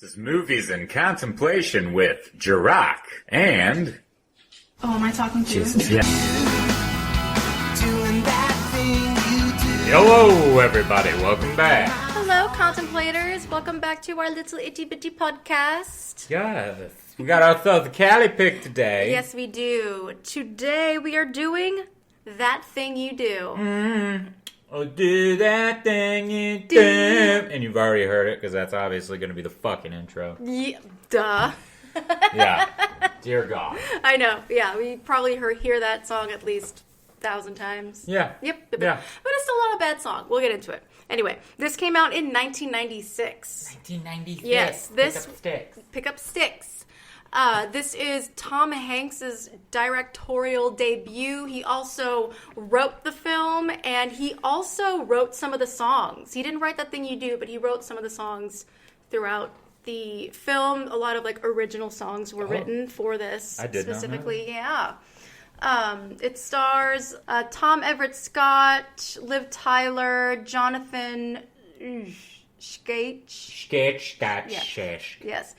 This is Movies in Contemplation with Jarokk and... Oh, am I talking to you? Yeah. Hello, everybody. Welcome back. Hello, contemplators. Welcome back to our little itty-bitty podcast. Yes. We got ourselves a Cali pick today. Yes, we do. Today we are doing That Thing You Do. Oh, do that thing you do. And you've already heard it, because that's obviously going to be the fucking intro. Yeah, duh. Yeah. Dear God. I know. Yeah, we probably hear that song at least 1,000 times. Yeah. Yep. Yeah. But it's still not a bad song. We'll get into it. Anyway, this came out in 1996. 1996. Yes, this... Pick up sticks. Pick up sticks. This is Tom Hanks' directorial debut. He also wrote the film, and he also wrote some of the songs. He didn't write That Thing You Do, but he wrote some of the songs throughout the film. A lot of original songs were written for this. I did specifically. Yeah. It stars Tom Everett Scott, Liv Tyler, Jonathan Sketch. Yes.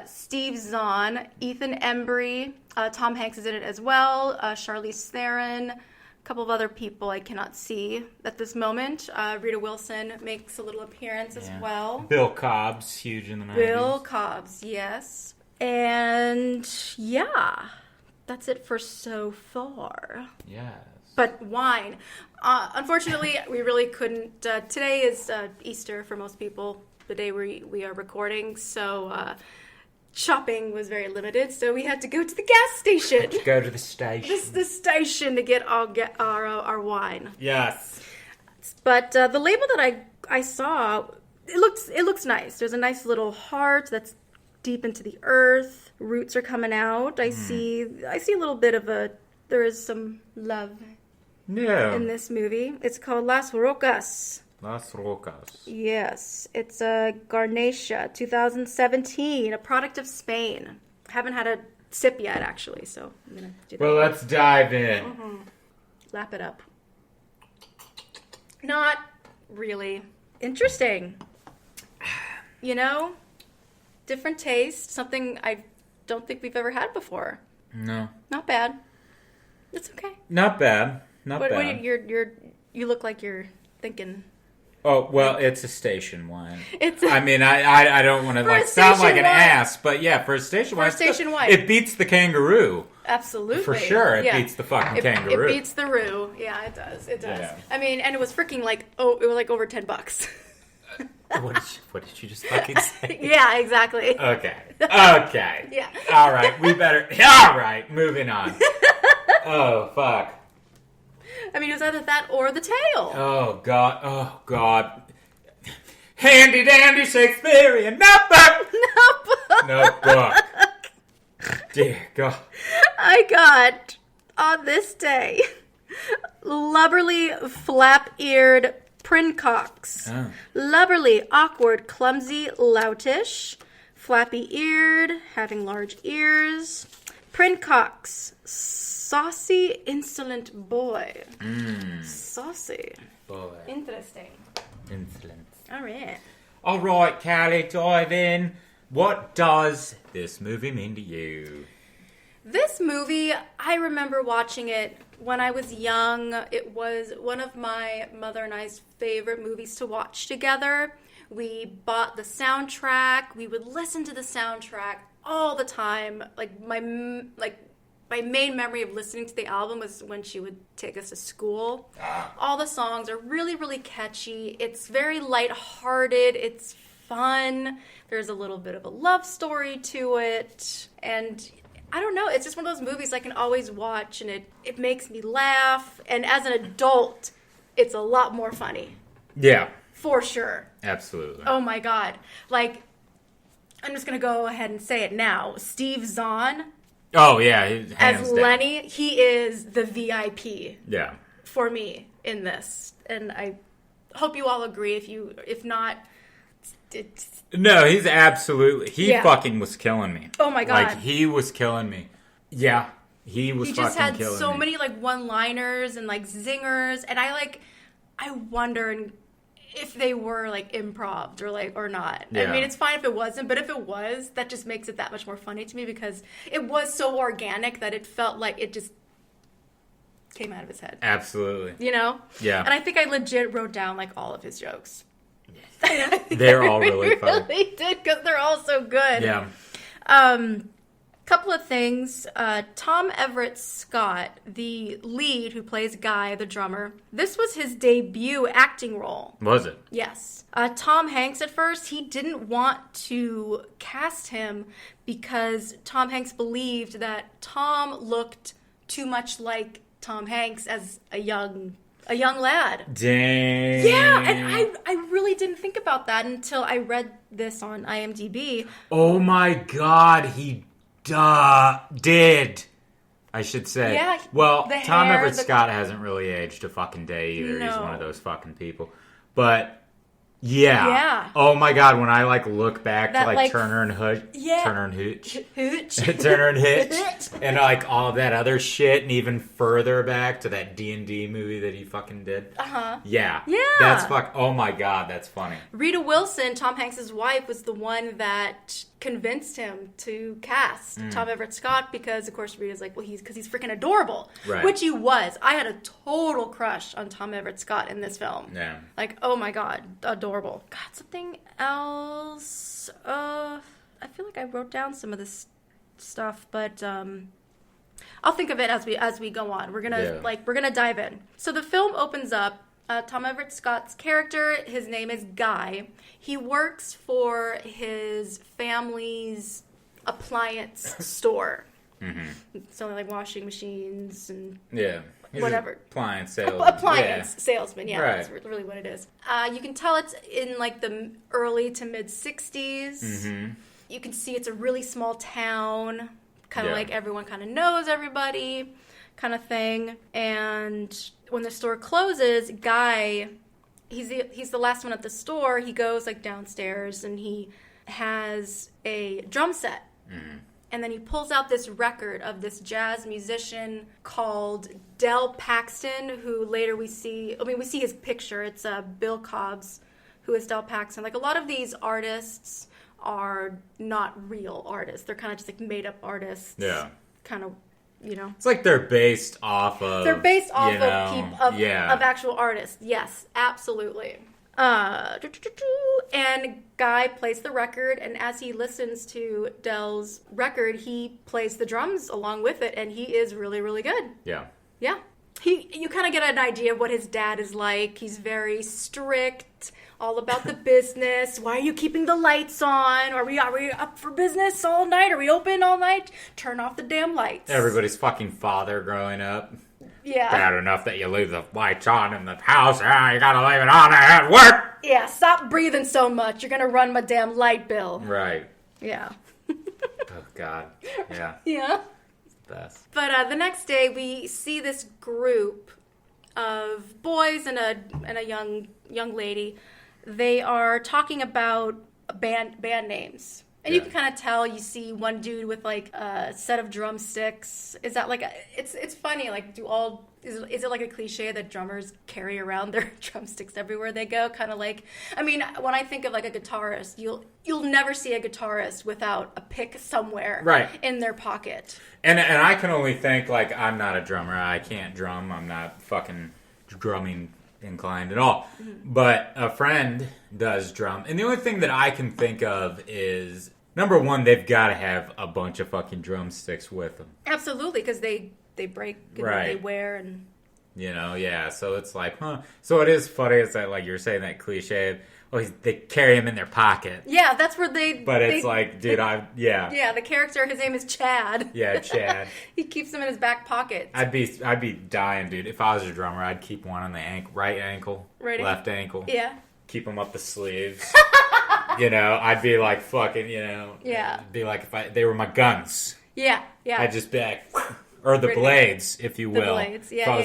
Steve Zahn, Ethan Embry, Tom Hanks is in it as well, Charlize Theron, a couple of other people I cannot see at this moment. Rita Wilson makes a little appearance as well. Bill Cobb's huge in the 90s. Bill Cobb's, yes. And yeah, that's it for so far. Yes. But wine. Unfortunately, we really couldn't. Today is Easter for most people, the day we are recording, so shopping was very limited, so we had to go to the gas station. Go to the station. The station to get our wine. Yes. But the label that I saw, it looks nice. There's a nice little heart that's deep into the earth. Roots are coming out. I see a little bit of there is some love in this movie. It's called Las Rocas. Las Rocas. Yes, it's a Garnacha 2017, a product of Spain. Haven't had a sip yet, actually, so I'm gonna do that. Well, let's dive in. Lap it up. Not really interesting. You know, different taste. Something I don't think we've ever had before. No. Not bad. It's okay. Not bad. Not bad. What you look like you're thinking. Oh, well, it's a station wine. I don't want to sound like an ass, but yeah, for a station wine. It beats the kangaroo. Absolutely. For sure, it beats the fucking kangaroo. It beats the roo. Yeah, it does. It does. Yeah. I mean, and it was freaking it was over $10. What did you just fucking say? Yeah, exactly. Okay. Yeah. All right, all right, moving on. Oh, fuck. I mean, it was either that or the tail. Oh, God. Handy dandy Shakespearean notebook. Dear God. I got, on this day, lubberly, flap-eared princocks. Oh. Lubberly, awkward, clumsy, loutish, flappy-eared, having large ears. Princocks, saucy, insolent boy. Saucy. Boy. Interesting. Insolent. All right, Cali, dive in. What does this movie mean to you? This movie, I remember watching it when I was young. It was one of my mother and I's favorite movies to watch together. We bought the soundtrack. We would listen to the soundtrack all the time. My main memory of listening to the album was when she would take us to school. All the songs are really, really catchy. It's very lighthearted. It's fun. There's a little bit of a love story to it. And I don't know. It's just one of those movies I can always watch, and it makes me laugh. And as an adult, it's a lot more funny. Yeah. For sure. Absolutely. Oh, my God. I'm just going to go ahead and say it now. Steve Zahn. Oh, yeah. As Lenny, he is the VIP. Yeah. For me in this. And I hope you all agree. If not, No, he's absolutely... He fucking was killing me. Oh, my God. He was killing me. Yeah. He was fucking killing me. He just had so many, one-liners and, zingers. And I wonder... if they were like improv or not. Yeah. I mean, it's fine if it wasn't, but if it was, that just makes it that much more funny to me because it was so organic that it felt like it just came out of his head. Absolutely. You know? Yeah. And I think I legit wrote down like all of his jokes. They're all really funny. Really did because they're all so good. Yeah. Couple of things. Tom Everett Scott, the lead who plays Guy, the drummer, this was his debut acting role. Was it? Yes. Tom Hanks, at first, he didn't want to cast him because Tom Hanks believed that Tom looked too much like Tom Hanks as a young lad. Dang. Yeah, and I really didn't think about that until I read this on IMDb. Oh my God, he did. I should say. Yeah. Well, the Tom hair, Everett Scott hasn't really aged a fucking day either. He's No. one of those fucking people. But yeah. Yeah. Oh my God, when I look back That, to like, Turner and Hooch, yeah. Turner and Hooch, Hooch. Turner and Hitch, and all of that other shit, and even further back to that D&D movie that he fucking did. Uh-huh. Yeah. Yeah. That's oh my God, that's funny. Rita Wilson, Tom Hanks' wife, was the one that convinced him to cast Tom Everett Scott because, of course, Rita's like, well, he's freaking adorable. Right. Which he was. I had a total crush on Tom Everett Scott in this film. Yeah. Like, oh my God, adorable. God, something else. I feel like I wrote down some of this stuff, but I'll think of it as we go on. We're gonna dive in. So the film opens up. Tom Everett Scott's character, his name is Guy. He works for his family's appliance store. Mm-hmm. So like washing machines and He's whatever. Appliance salesman. Appliance salesman, yeah, Right. That's really what it is. You can tell it's in like the early to mid 60s. Mm-hmm. You can see it's a really small town, kind of Yeah. like everyone kind of knows everybody, kind of thing. And when the store closes, Guy, he's the last one at the store. He goes like downstairs and he has a drum set. Mm-hmm. And then he pulls out this record of this jazz musician called Del Paxton, who later we see his picture. It's Bill Cobbs, who is Del Paxton. Like a lot of these artists are not real artists. They're kind of just like made up artists. Yeah. Kind of, you know. It's like they're based off of... They're based off of yeah. actual artists. Yes, absolutely. And Guy plays the record, and as he listens to Del's record, he plays the drums along with it, and he is really, really good. Yeah. Yeah. You kind of get an idea of what his dad is like. He's very strict, all about the business. Why are you keeping the lights on? Are we up for business all night? Are we open all night? Turn off the damn lights. Everybody's fucking father growing up. Yeah. Bad enough that you leave the lights on in the house. You gotta leave it on at work. Yeah, stop breathing so much. You're gonna run my damn light bill. Right. Yeah. Oh, God. Yeah. Yeah. Best. But the next day, we see this group of boys and a young lady. They are talking about band names. And you can kind of tell, you see one dude with like a set of drumsticks. Is that like it's funny, like is it like a cliche that drummers carry around their drumsticks everywhere they go? Kind of like, I mean, when I think of like a guitarist, you'll never see a guitarist without a pick somewhere in their pocket. And I can only think, like, I'm not a drummer. I can't drum. I'm not fucking drumming inclined at all. Mm-hmm. But a friend does drum. And the only thing that I can think of is, number one, they've got to have a bunch of fucking drumsticks with them. Absolutely, because they break and they wear and... You know, yeah. So it's like, huh. So it is funny. It's that, like, you're saying that cliche. Oh, they carry him in their pocket. Yeah, that's where they... But it's like, dude, yeah. Yeah, the character, his name is Chad. Yeah, Chad. He keeps them in his back pocket. I'd be dying, dude. If I was a drummer, I'd keep one on the right ankle, left ankle. Yeah. Keep them up the sleeves. You know, I'd be like fucking, you know. Yeah. It'd be like if they were my guns. Yeah, yeah. I'd just be like, or the blades, if you will. The blades, yeah,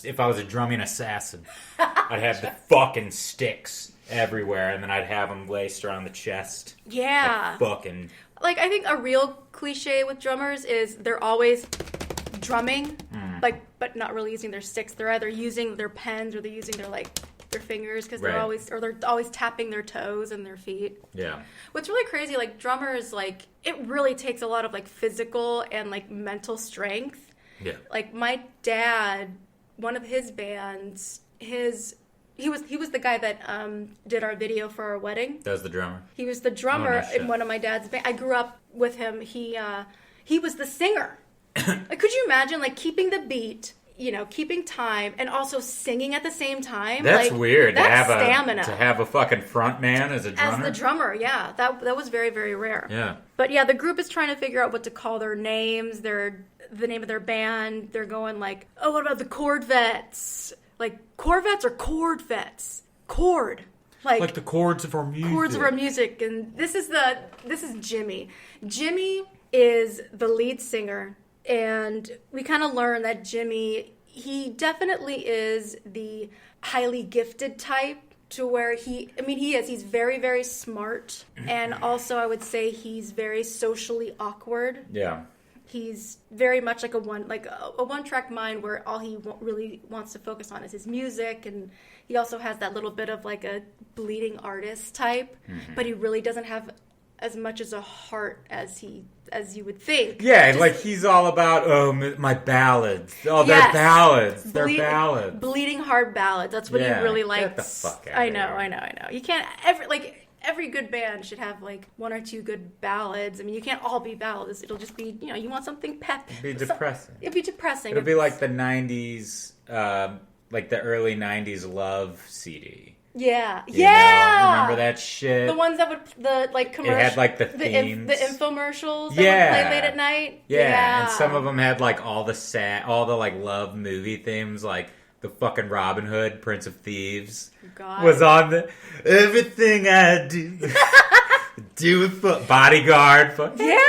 if I was a drumming assassin, I'd have the fucking sticks everywhere, and then I'd have them laced around the chest. Yeah. Like fucking. Like, I think a real cliche with drummers is they're always drumming, but not really using their sticks. They're either using their pens or they're using their, like, their fingers because Right. they're always tapping their toes and their feet. Yeah. What's really crazy, like drummers, like it really takes a lot of like physical and like mental strength. Yeah. Like my dad, one of his bands, he was the guy that did our video for our wedding. That was the drummer. He was the drummer Oh, no shit. in one of my dad's bands. I grew up with him. He was the singer. Like, could you imagine like keeping the beat, keeping time, and also singing at the same time? That's like, weird. That's to have stamina. To have a fucking front man as a drummer. As the drummer, yeah, that was very, very rare. Yeah. But yeah, the group is trying to figure out what to call their names, the name of their band. They're going like, oh, what about the Chordvettes? Like Corvettes or Chordvettes? Chord. Like the chords of our music. Chords of our music. And this is Jimmy. Jimmy is the lead singer. And we kind of learn that Jimmy, he definitely is the highly gifted type to where he is. He's very, very smart. And also I would say he's very socially awkward. Yeah. He's very much like a one-track mind where all he really wants to focus on is his music, and he also has that little bit of like a bleeding artist type, but he really doesn't have as much as a heart as you would think. Yeah, like he's all about my ballads. Oh, they're Yes. ballads. They're ballads. Bleeding heart ballads. That's what he really likes. Get the fuck out I of know, here. I know. You can't every good band should have like one or two good ballads. I mean, you can't all be ballads. It'll just be, you want something pep. It'd be depressing. It'd be depressing. It'll be like the 90s, like the early 90s Love CD. Yeah. You Yeah. know? Remember that shit? The ones that would, commercials. It had like the themes. The infomercials that would play late at night. Yeah. And some of them had like all the like love movie themes, like the fucking Robin Hood, Prince of Thieves. God. Was on the everything I do. Do it for Bodyguard. Yeah.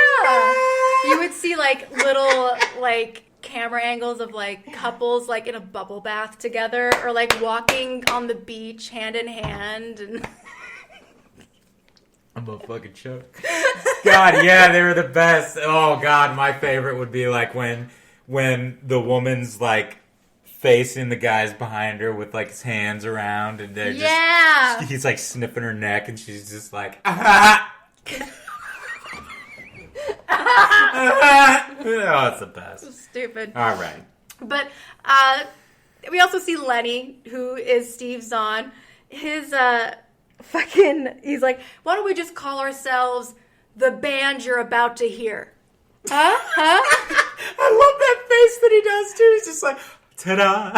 You would see like little like camera angles of like couples like in a bubble bath together or like walking on the beach hand in hand and I'm a fucking choke. God, yeah, they were the best. Oh God, my favorite would be like when the woman's like facing the guys behind her with like his hands around and they're just he's like sniffing her neck and she's just like oh, it's the best. Stupid. All right. But we also see Lenny, who is Steve Zahn. His he's like, why don't we just call ourselves the band you're about to hear? Huh? I love that face that he does too. He's just like, ta-da.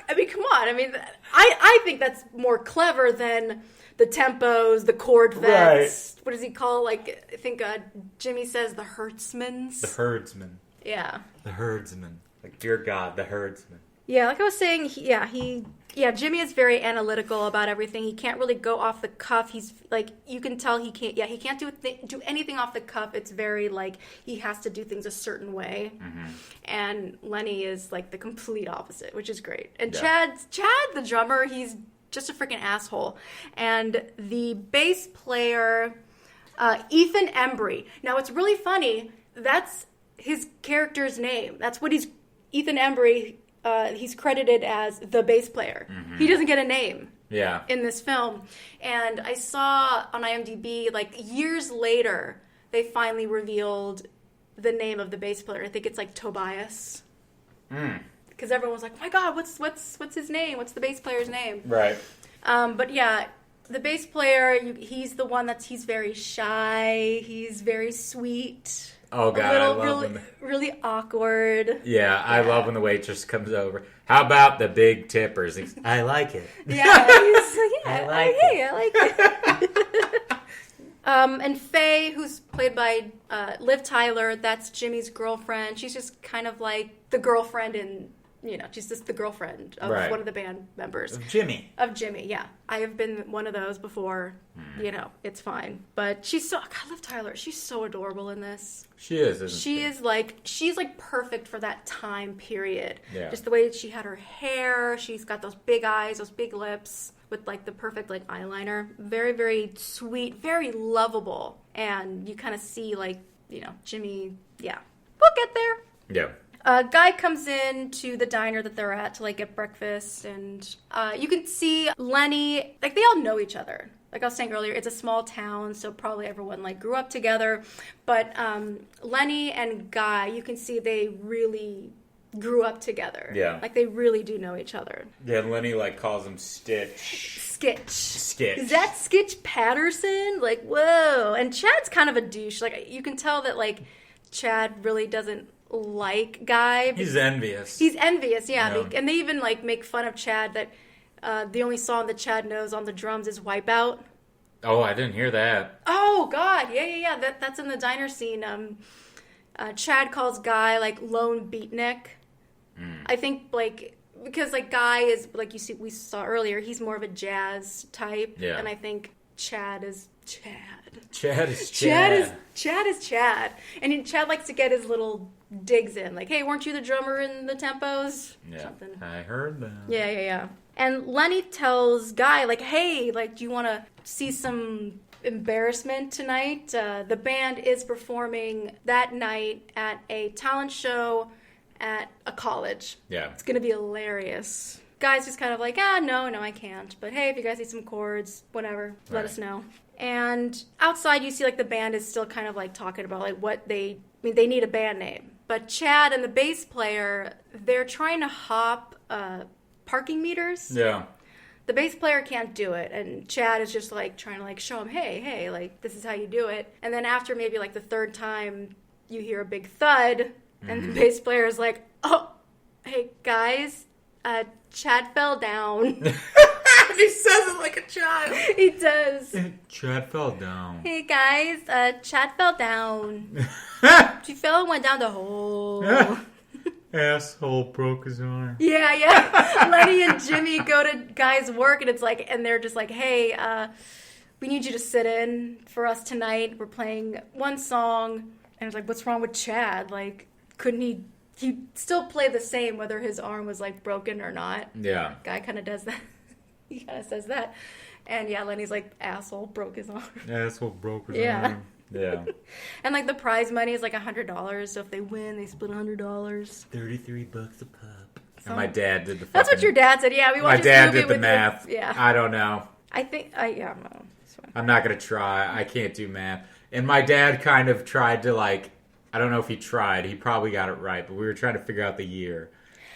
I mean, come on. I mean, I think that's more clever than the tempos, the chord vets. Right. What does he call? Like, I think Jimmy says the herdsmans. The herdsman. Yeah. The herdsman. Like, dear God, the herdsman. Yeah, like I was saying, Jimmy is very analytical about everything. He can't really go off the cuff. He's like, you can tell he can't. Yeah, he can't do anything off the cuff. It's very like he has to do things a certain way. Mm-hmm. And Lenny is like the complete opposite, which is great. And Chad, the drummer, he's just a freaking asshole. And the bass player, Ethan Embry. Now it's really funny. That's his character's name. That's what Ethan Embry. He's credited as the bass player. Mm-hmm. He doesn't get a name in this film. And I saw on IMDb, like, years later, they finally revealed the name of the bass player. I think it's, like, Tobias. Because everyone was like, oh, my God, what's his name? What's the bass player's name? Right. But, yeah, the bass player, he's the one he's very shy. He's very sweet. Oh, God, I love him. Really awkward. Yeah, I love when the waitress comes over. How about the big tippers? I like it. Yeah, I like it. And Faye, who's played by Liv Tyler, that's Jimmy's girlfriend. She's just kind of like the girlfriend she's just the girlfriend of one of the band members. Of Jimmy, yeah. I have been one of those before. It's fine. But Liv Tyler, she's so adorable in this. She is, isn't she? She's like perfect for that time period. Yeah. Just the way that she had her hair, she's got those big eyes, those big lips, with like the perfect like eyeliner. Very, very sweet, very lovable. And you kind of see like, Jimmy, we'll get there. Yeah. Guy comes in to the diner that they're at to like get breakfast, and you can see Lenny, like they all know each other. Like I was saying earlier, it's a small town, so probably everyone like grew up together. But Lenny and Guy, you can see they really grew up together. Yeah. Like they really do know each other. Yeah, Lenny like calls him Stitch. Skitch. Is that Skitch Patterson? Like, whoa. And Chad's kind of a douche. Like you can tell that like Chad really doesn't like Guy. He's envious. He's envious, yeah. Yeah. And they even like make fun of Chad that the only song that Chad knows on the drums is Wipeout. Oh, I didn't hear that. Oh, God. Yeah. That's in the diner scene. Chad calls Guy, like, lone beatnik. I think, like, because, like, Guy is, like we saw earlier, he's more of a jazz type. Yeah. And I think Chad is Chad. Chad is Chad. Chad is Chad. And Chad likes to get his little digs in. Like, hey, weren't you the drummer in the tempos? Yeah, Something. I heard that. Yeah. And Lenny tells Guy, like, hey, like, do you want to see some embarrassment tonight? The band is performing that night at a talent show at a college. Yeah. It's going to be hilarious. Guy's just kind of like, no, I can't. But hey, if you guys need some chords, whatever, let us know. And outside, you see, like, the band is still kind of, like, talking about, like, they need a band name. But Chad and the bass player, they're trying to hop parking meters. Yeah. The bass player can't do it, and Chad is just like trying to like show him, hey, like this is how you do it. And then after maybe like the third time, you hear a big thud, and the bass player is like, oh, hey guys, Chad fell down. He says it like a child. He does. Chad fell down. Hey guys, Chad fell down. She fell and went down the hole. Asshole broke his arm. Yeah. Lenny and Jimmy go to Guy's work, and it's like, and they're just like, hey, we need you to sit in for us tonight. We're playing one song. And it's like, what's wrong with Chad? Like, couldn't he still play the same whether his arm was like broken or not? Yeah. Guy kind of does that. He kind of says that. And yeah, Lenny's like, asshole broke his arm. Asshole broke his arm. Yeah. And like the prize money is like $100, so if they win, they split $100. $33 a pop. And my dad did the. That's what your dad said. Yeah, we watched. My dad movie did the with math. Yeah. I don't know. I think. Yeah. No, it's fine. I'm not gonna try. I can't do math. And my dad kind of tried to like. I don't know if he tried. He probably got it right, but we were trying to figure out the year.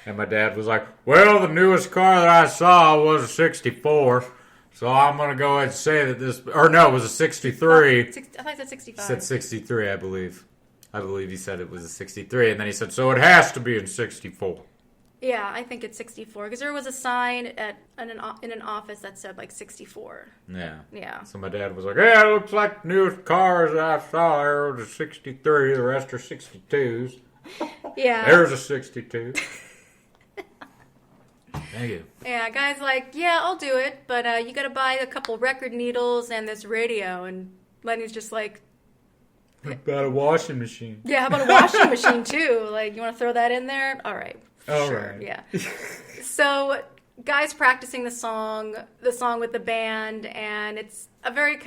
And my dad was like, "Well, the newest car that I saw was a '64." So I'm going to go ahead and say that this... Or no, it was a 63. I thought he said 65. He said 63, I believe. I believe he said it was a 63. And then he said, so it has to be in 64. Yeah, I think it's 64. Because there was a sign in an office that said, like, 64. Yeah. So my dad was like, yeah, it looks like the newest cars I saw there was a 63. The rest are 62s. Yeah. There's a 62. Thank you. Yeah, guy's like, yeah, I'll do it, but you gotta buy a couple record needles and this radio. And Lenny's just like, how about a washing machine? yeah, how about a washing machine too? Like, you want to throw that in there? All right, sure, right. Yeah. So, guy's practicing the song with the band, and it's a very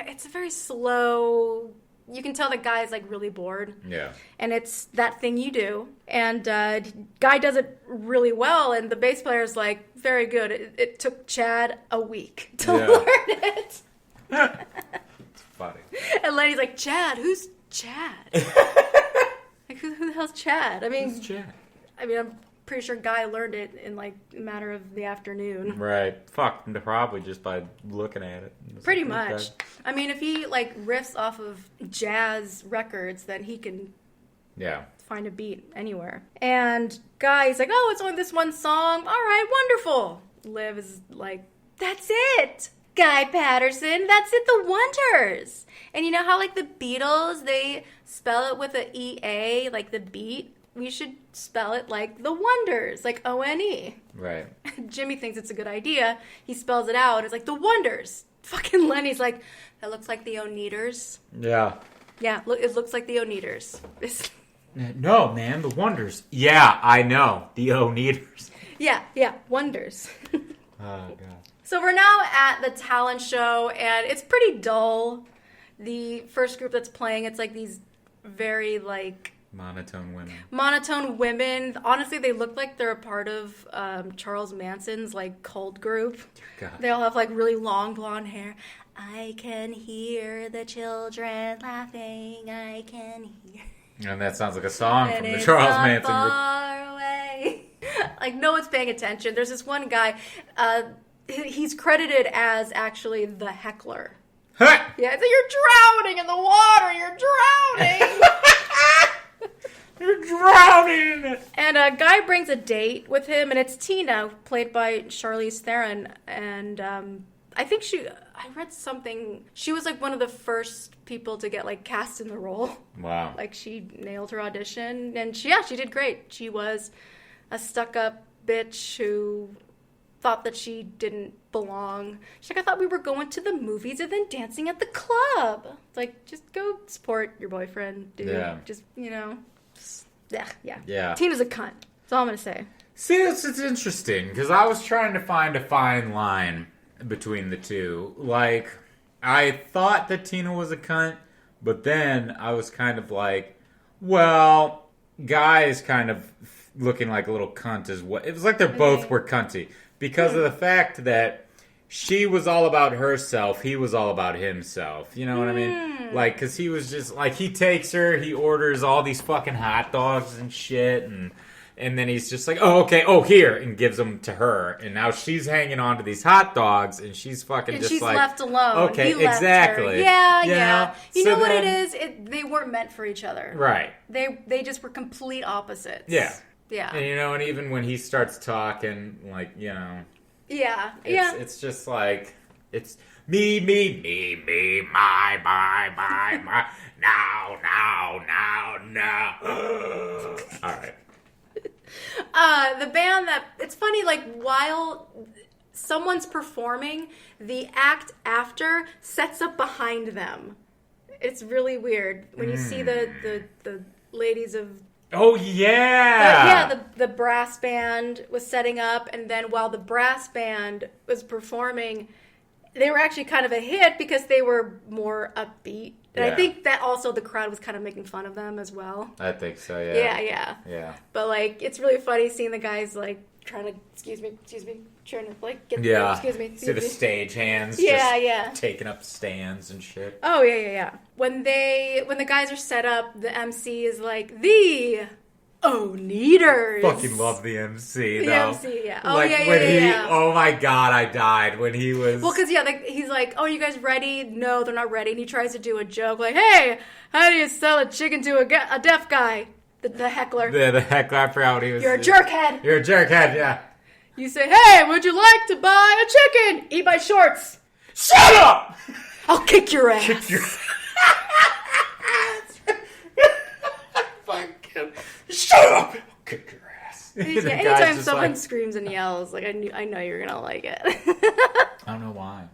slow. You can tell the guy's like really bored. Yeah. And it's that thing you do. And Guy does it really well. And the bass player's like, very good. It took Chad a week to learn it. It's funny. And Lenny's like, Chad? Who's Chad? Like, who the hell's Chad? I mean, Who's Chad? I'm pretty sure Guy learned it in like a matter of the afternoon. Right. Fuck, probably just by looking at it. Pretty like, much. okay. I mean, if he like riffs off of jazz records, then he can find a beat anywhere. And Guy's like, oh, it's only this one song. All right, wonderful. Liv is like, that's it. Guy Patterson, that's it, the Wonders. And you know how like the Beatles, they spell it with a E-A, like the beat? We should spell it like the Wonders, like O-N-E. Right. Jimmy thinks it's a good idea. He spells it out. It's like the Wonders. Fucking Lenny's like, that looks like the Oneaters. Yeah. Yeah, look, it looks like the Oneaters. No, man, the Wonders. Yeah, I know. The Oneaters. Yeah, Wonders. Oh, God. So we're now at the talent show, and it's pretty dull. The first group that's playing, it's like these very, like, Monotone women. Monotone women. Honestly, they look like they're a part of Charles Manson's like cult group. God. They all have like really long blonde hair. I can hear the children laughing. I can hear. And that sounds like a song and from the it's Charles not Manson group. far away. Like no one's paying attention. There's this one guy. He's credited as actually the heckler. Huh! Yeah, it's like you're drowning in the water. You're drowning. You're drowning in it. And a guy brings a date with him, and it's Tina, played by Charlize Theron. And I think I read something. She was like one of the first people to get like cast in the role. Like Like she nailed her audition, and she did great. She was a stuck-up bitch who thought that she didn't belong. She's like, I thought we were going to the movies and then dancing at the club. It's like, just go support your boyfriend, dude. Yeah. Just, yeah. Yeah. Tina's a cunt. That's all I'm going to say. See, it's interesting, because I was trying to find a fine line between the two. Like, I thought that Tina was a cunt, but then I was kind of like, well, Guy is kind of looking like a little cunt as well. It was like they both were cunty, because of the fact that she was all about herself, he was all about himself. You know what I mean? Like, because he was just, like, he takes her, he orders all these fucking hot dogs and shit, and then he's just like, oh, okay, here, and gives them to her. And now she's hanging on to these hot dogs, and she's fucking And just she's like... left alone. Okay, He left exactly. her. Yeah. You So know what then- it is? They weren't meant for each other. Right. They just were complete opposites. Yeah. Yeah. And, and even when he starts talking, like, Yeah. It's just like, it's me, my, now. All right. The band it's funny, like, while someone's performing, the act after sets up behind them. It's really weird when you see the ladies of... Oh, yeah! The brass band was setting up, and then while the brass band was performing, they were actually kind of a hit because they were more upbeat. And I think that also the crowd was kind of making fun of them as well. I think so, yeah. Yeah. But, like, it's really funny seeing the guys, like, trying to, excuse me, trying to, like, get the, excuse me. See the stage hands Yeah. taking up stands and shit. Oh, yeah. When the guys are set up, the MC is like, the Oneaters. Fucking love the MC, though. The MC, yeah. Oh, like, yeah. Oh, my God, I died when he was... Well, because, he's like, oh, you guys ready? No, they're not ready. And he tries to do a joke like, hey, how do you sell a chicken to a deaf guy? The heckler. The heckler, I forgot what he was... You're a jerkhead. You're a jerkhead, yeah. You say, hey, would you like to buy a chicken? Eat my shorts. Shut up! I'll kick your ass. Kick your... Fucking... Shut up! I'll kick your ass. Yeah, anytime someone screams and yells, like, I know you're gonna like it. I don't know why.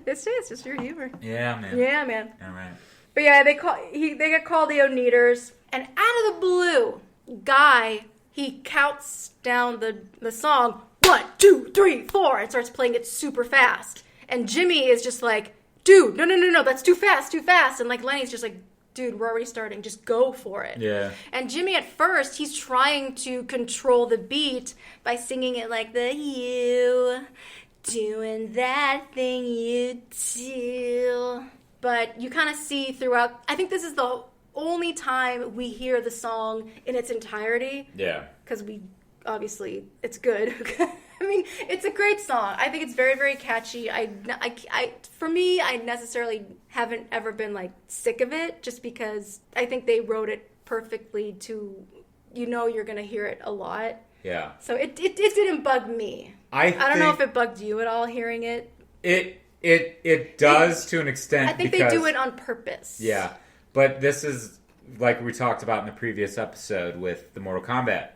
It's just your humor. Yeah, man. Yeah, man. All right. But yeah, they get called the Oneaters, and out of the blue, Guy, he counts down the song 1, 2, 3, 4, and starts playing it super fast. And Jimmy is just like, dude, no, that's too fast. And like Lenny's just like, dude, we're already starting. Just go for it. Yeah. And Jimmy, at first, he's trying to control the beat by singing it like the you doing that thing you do. But you kind of see throughout, I think this is the only time we hear the song in its entirety. Yeah. Because obviously, it's good. I mean, it's a great song. I think it's very, very catchy. For me, I necessarily haven't ever been, like, sick of it, just because I think they wrote it perfectly to, you're going to hear it a lot. Yeah. So it didn't bug me. I don't know if it bugged you at all, hearing it. It does to an extent. I think they do it on purpose. Yeah. But this is, like we talked about in the previous episode with the Mortal Kombat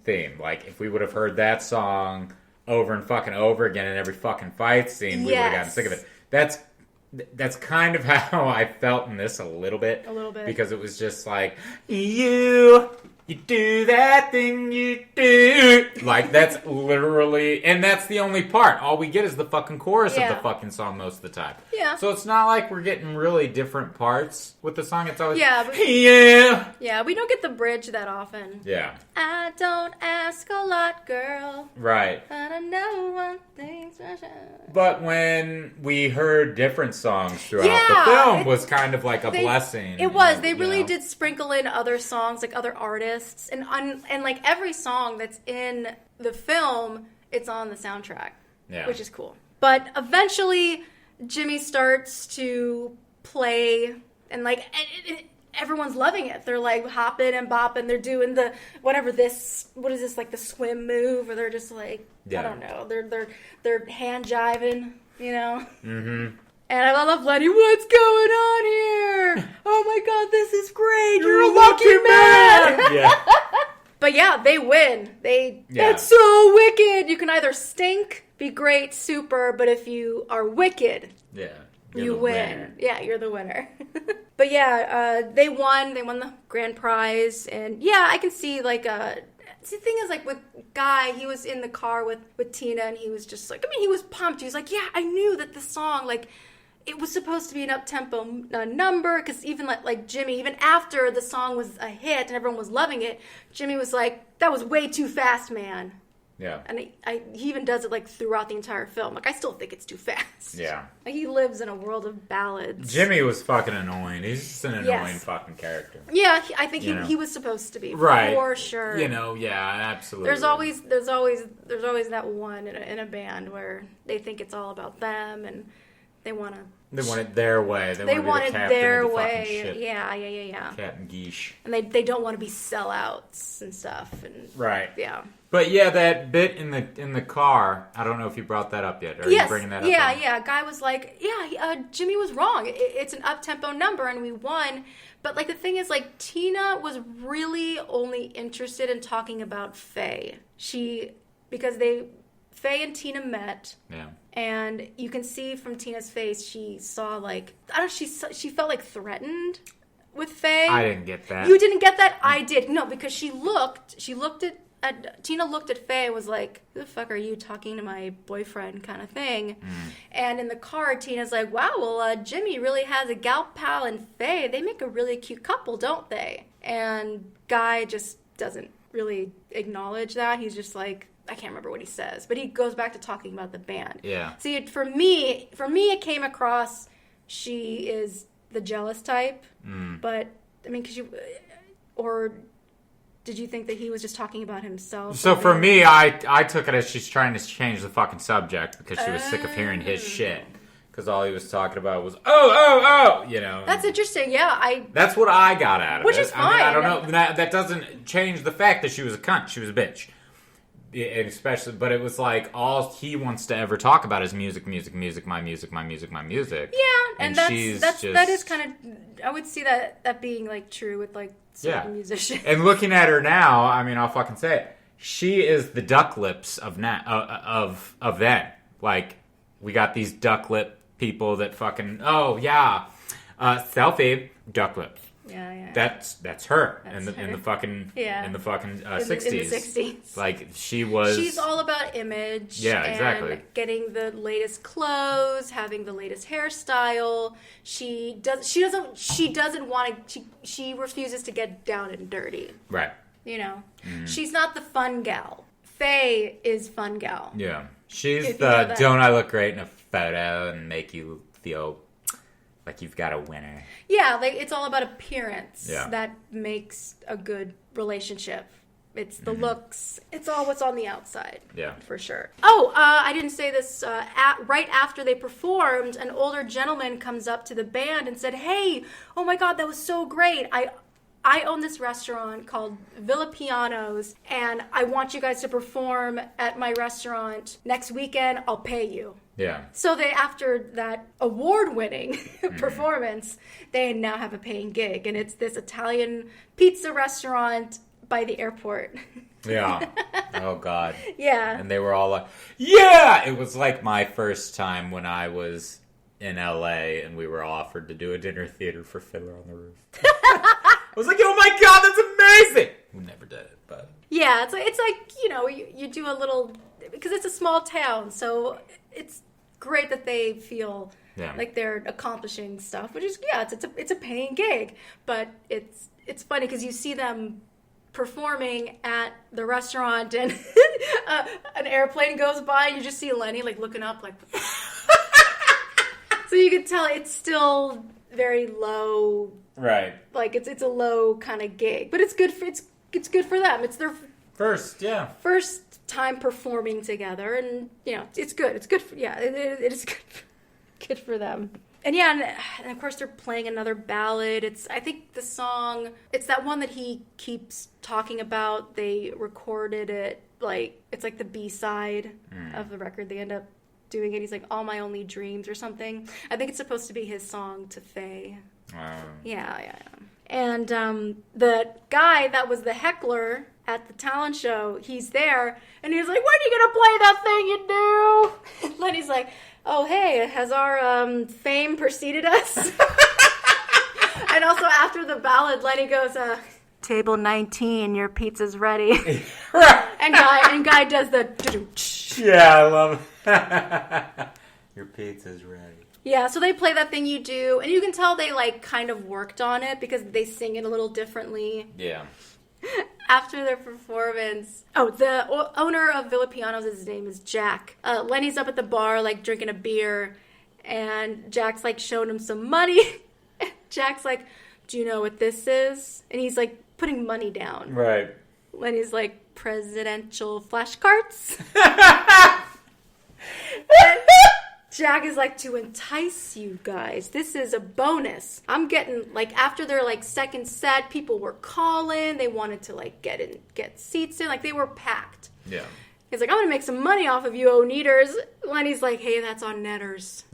theme. Like, if we would have heard that song over and fucking over again in every fucking fight scene, we would have gotten sick of it. That's kind of how I felt in this a little bit. A little bit. Because it was just like, you You do that thing you do. Like, that's literally... And that's the only part. All we get is the fucking chorus of the fucking song most of the time. Yeah. So it's not like we're getting really different parts with the song. It's always... Yeah. Yeah. Yeah, we don't get the bridge that often. Yeah. I don't ask a lot, girl. Right. But I know one thing's for sure. But when we heard different songs throughout the film was kind of like a blessing. It was. They really did sprinkle in other songs, like other artists. And like every song that's in the film, it's on the soundtrack. Yeah. Which is cool. But eventually, Jimmy starts to play, and like everyone's loving it. They're like hopping and bopping. They're doing the what is this, like the swim move, or they're just like I don't know. They're hand jiving, you know. Mm-hmm. And I love Lenny. What's going on here? Oh my God, this is great. You're a lucky man. Yeah. But yeah, they win. That's so wicked. You can either stink, be great, super, but if you are wicked, you win. Winner. Yeah, you're the winner. But yeah, they won. They won the grand prize, and yeah, I can see like See, the thing is, like, with Guy, he was in the car with Tina, and he was just like, he was pumped. He was like, yeah, I knew that the song, like, it was supposed to be an up-tempo number, because even like Jimmy, even after the song was a hit and everyone was loving it, Jimmy was like, that was way too fast, man. Yeah. And he even does it like throughout the entire film. Like, I still think it's too fast. Yeah. Like, he lives in a world of ballads. Jimmy was fucking annoying. He's just an annoying fucking character. Yeah, I think he was supposed to be. Right. For sure. Absolutely. There's always that one in a band where they think it's all about them, and they want it their way. They want it their way. Yeah. Captain Geesh. And they don't want to be sellouts and stuff. And right. Yeah. But yeah, that bit in the car, I don't know if you brought that up yet. Are you bringing that up? Yeah. Guy was like, Jimmy was wrong. It's an up-tempo number, and we won. But like the thing is, like, Tina was really only interested in talking about Faye. Because Faye and Tina met. Yeah. And you can see from Tina's face, she saw like, she felt like threatened with Faye. I didn't get that. You didn't get that? I did. No, because Tina looked at Faye and was like, who the fuck are you talking to my boyfriend kind of thing? And in the car, Tina's like, wow, well, Jimmy really has a gal pal and Faye. They make a really cute couple, don't they? And Guy just doesn't really acknowledge that. He's just like, I can't remember what he says, but he goes back to talking about the band. Yeah. See, for me, it came across she is the jealous type, but I mean, or did you think that he was just talking about himself? So for me, I took it as she's trying to change the fucking subject because she was sick of hearing his shit. Because all he was talking about was, you know. That's interesting, yeah. That's what I got out of it. Which is fine. I don't know. That doesn't change the fact that she was a cunt. She was a bitch. And especially, but it was like all he wants to ever talk about is music, my music. Yeah, and that is kind of, I would see that being like true with like certain musicians. And looking at her now, I mean, I'll fucking say it. She is the duck lips of that. Like, we got these duck lip people that fucking selfie duck lips. Yeah. That's her. In the fucking 60s. In the 60s. Like, she's all about image. Yeah, exactly. And getting the latest clothes, having the latest hairstyle. She refuses to get down and dirty. Right. You know. Mm-hmm. She's not the fun gal. Faye is fun gal. Yeah. She's the don't I look great in a photo and make you feel like you've got a winner. Yeah, like it's all about appearance that makes a good relationship. It's the looks. It's all what's on the outside. Yeah. For sure. Oh, I didn't say this. Right after they performed, an older gentleman comes up to the band and said, hey, oh my God, that was so great. I own this restaurant called Villa Pianos, and I want you guys to perform at my restaurant next weekend. I'll pay you. Yeah. So after that award-winning performance, they now have a paying gig, and it's this Italian pizza restaurant by the airport. Yeah. Oh, God. Yeah. And they were all like, yeah! It was like my first time when I was in L.A., and we were offered to do a dinner theater for Fiddler on the Roof. I was like, oh my God, that's amazing! We'll never Yeah, it's like you do a little, because it's a small town, so it's great that they feel like they're accomplishing stuff, which is it's a paying gig, but it's funny because you see them performing at the restaurant and an airplane goes by and you just see Lenny like looking up like so you can tell it's still very low, right? Like it's a low kind of gig, but it's good for them. It's their first time performing together, and it's good. It's good for it is good for them. And and of course they're playing another ballad. I think the song, it's that one that he keeps talking about. They recorded it it's like the B-side of the record. They end up doing it. He's like, All My Only Dreams or something. I think it's supposed to be his song to Faye. Yeah. And the guy that was the heckler at the talent show, he's there, and he's like, when are you going to play that thing you do? And Lenny's like, oh, hey, has our fame preceded us? And also after the ballad, Lenny goes, table 19, your pizza's ready. and guy does the... Yeah, I love it. Your pizza's ready. Yeah, so they play that thing you do, and you can tell they kind of worked on it because they sing it a little differently. Yeah. After their performance, the owner of Villa Pianos, his name is Jack. Lenny's up at the bar, drinking a beer, and Jack's, showing him some money. Jack's like, do you know what this is? And he's, putting money down. Right. Lenny's like, presidential flashcards? Jack is like, to entice you guys, this is a bonus. I'm getting, after their, second set, people were calling. They wanted to, get seats in. They were packed. Yeah. He's like, I'm going to make some money off of you, O-Neaters. Lenny's like, hey, that's on Netters.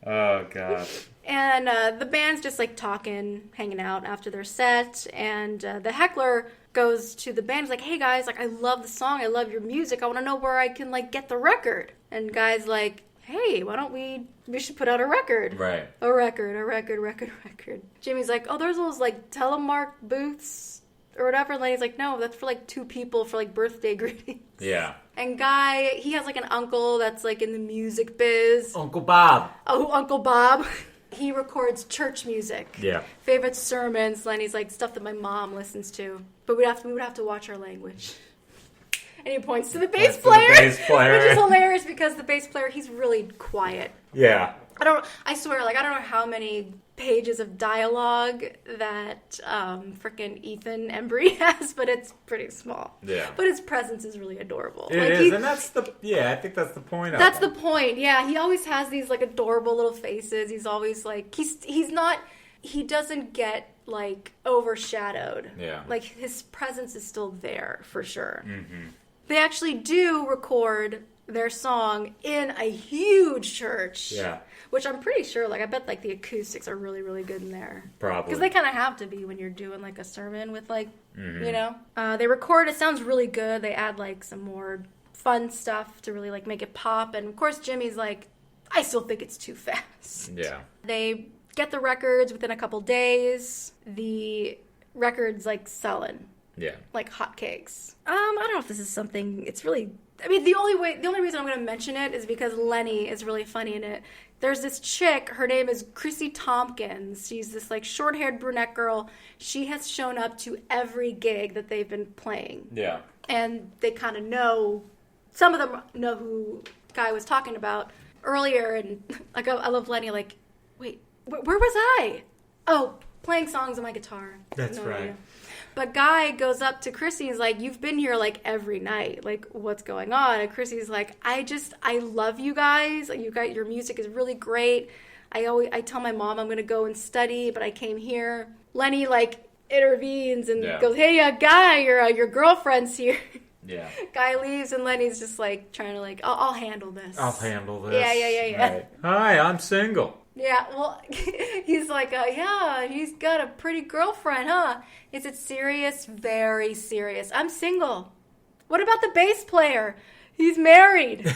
Oh, God. And the band's just, talking, hanging out after their set. And the heckler goes to the band. He's like, hey, guys, I love the song. I love your music. I want to know where I can, get the record. And guy's like, hey, why don't we should put out a record. Right. A record. Jimmy's like, oh, there's those, telemark booths or whatever. And Lenny's like, no, that's for, two people for, birthday greetings. Yeah. And Guy, he has, an uncle that's, in the music biz. Uncle Bob. Oh, Uncle Bob. He records church music. Yeah. Favorite sermons. Lenny's like, stuff that my mom listens to. But we would have to watch our language. And he points to the bass player. Which is hilarious because the bass player, he's really quiet. Yeah. I swear, I don't know how many pages of dialogue that frickin' Ethan Embry has, but it's pretty small. Yeah. But his presence is really adorable. It is, and I think that's the point of That's him. the point, yeah. He always has these, adorable little faces. He's always, he doesn't get, overshadowed. Yeah. His presence is still there, for sure. Mm-hmm. They actually do record their song in a huge church. Yeah. Which I'm pretty sure, I bet, the acoustics are really, really good in there. Probably. Because they kind of have to be when you're doing, a sermon with, mm-hmm. They record, it sounds really good. They add, some more fun stuff to really, make it pop. And, of course, Jimmy's like, I still think it's too fast. Yeah. They get the records within a couple days. The record's, selling. Yeah. Like hotcakes. I don't know if this is something, it's really... the only reason I'm going to mention it is because Lenny is really funny in it. There's this chick, her name is Chrissy Tompkins. She's this, short-haired brunette girl. She has shown up to every gig that they've been playing. Yeah. And they kind of know, some of them know who Guy was talking about earlier. And, I love Lenny, wait, where was I? Oh, playing songs on my guitar. That's right. Idea. But Guy goes up to Chrissy and is like, you've been here, every night. What's going on? And Chrissy's like, I love you guys. Your music is really great. I tell my mom I'm going to go and study, but I came here. Lenny, intervenes and goes, hey, Guy, your girlfriend's here. Yeah. Guy leaves and Lenny's just, trying to, I'll handle this. I'll handle this. Yeah. Right. Hi, I'm single. Yeah, well, he's like, yeah, he's got a pretty girlfriend, huh? Is it serious? Very serious. I'm single. What about the bass player? He's married.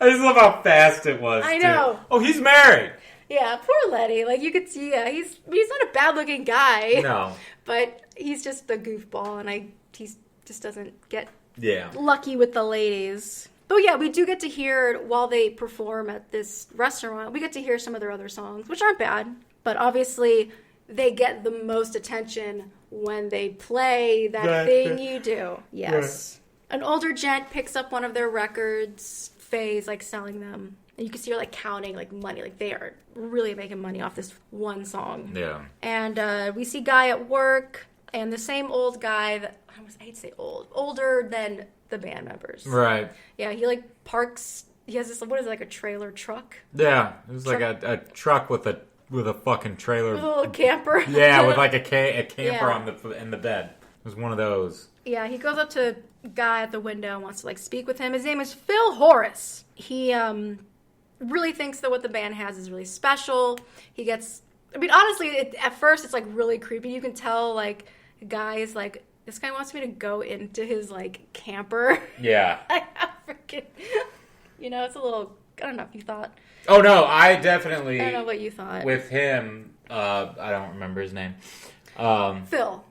I just love how fast it was, I know. Oh, he's married. Yeah, poor Letty. Like, you could see, he's not a bad-looking guy. No. But he's just a goofball, and he just doesn't get Yeah. lucky with the ladies. But yeah, we do get to hear, while they perform at this restaurant, we get to hear some of their other songs, which aren't bad. But obviously, they get the most attention when they play that thing you do. Yes. Right. An older gent picks up one of their records. Faye's, like, selling them. And you can see her, like, counting, like, money. Like, they are really making money off this one song. Yeah. And we see Guy at work, and the same old guy that, I hate to say old, older than the band members. Right. Yeah, he, like, parks, he has this, what is it, like a trailer truck? Yeah, it was like a truck with a fucking trailer. With a little camper. Yeah, with, like, a camper in the bed. It was one of those. Yeah, he goes up to Guy at the window and wants to, like, speak with him. His name is Phil Horace. He, really thinks that what the band has is really special. He gets, I mean, honestly, at first it's, like, really creepy. You can tell, like, Guy is, like, this guy wants me to go into his, like, camper. Yeah. I freaking, it's a little, I don't know if you thought. Oh, no, I definitely. I don't know what you thought. With him, I don't remember his name. Phil.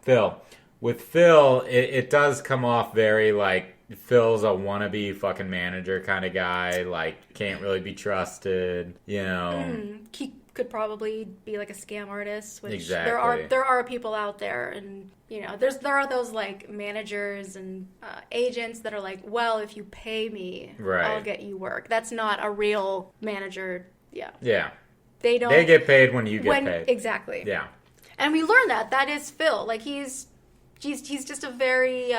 With Phil, it does come off very, like, Phil's a wannabe fucking manager kind of guy, like, can't really be trusted, He could probably be, like, a scam artist, which exactly. there are people out there, and, there are those, like, managers and agents that are like, well, if you pay me, right, I'll get you work. That's not a real manager, yeah. Yeah. They don't... They get paid when you get paid. Exactly. Yeah. And we learn that is Phil. Like, he's just a very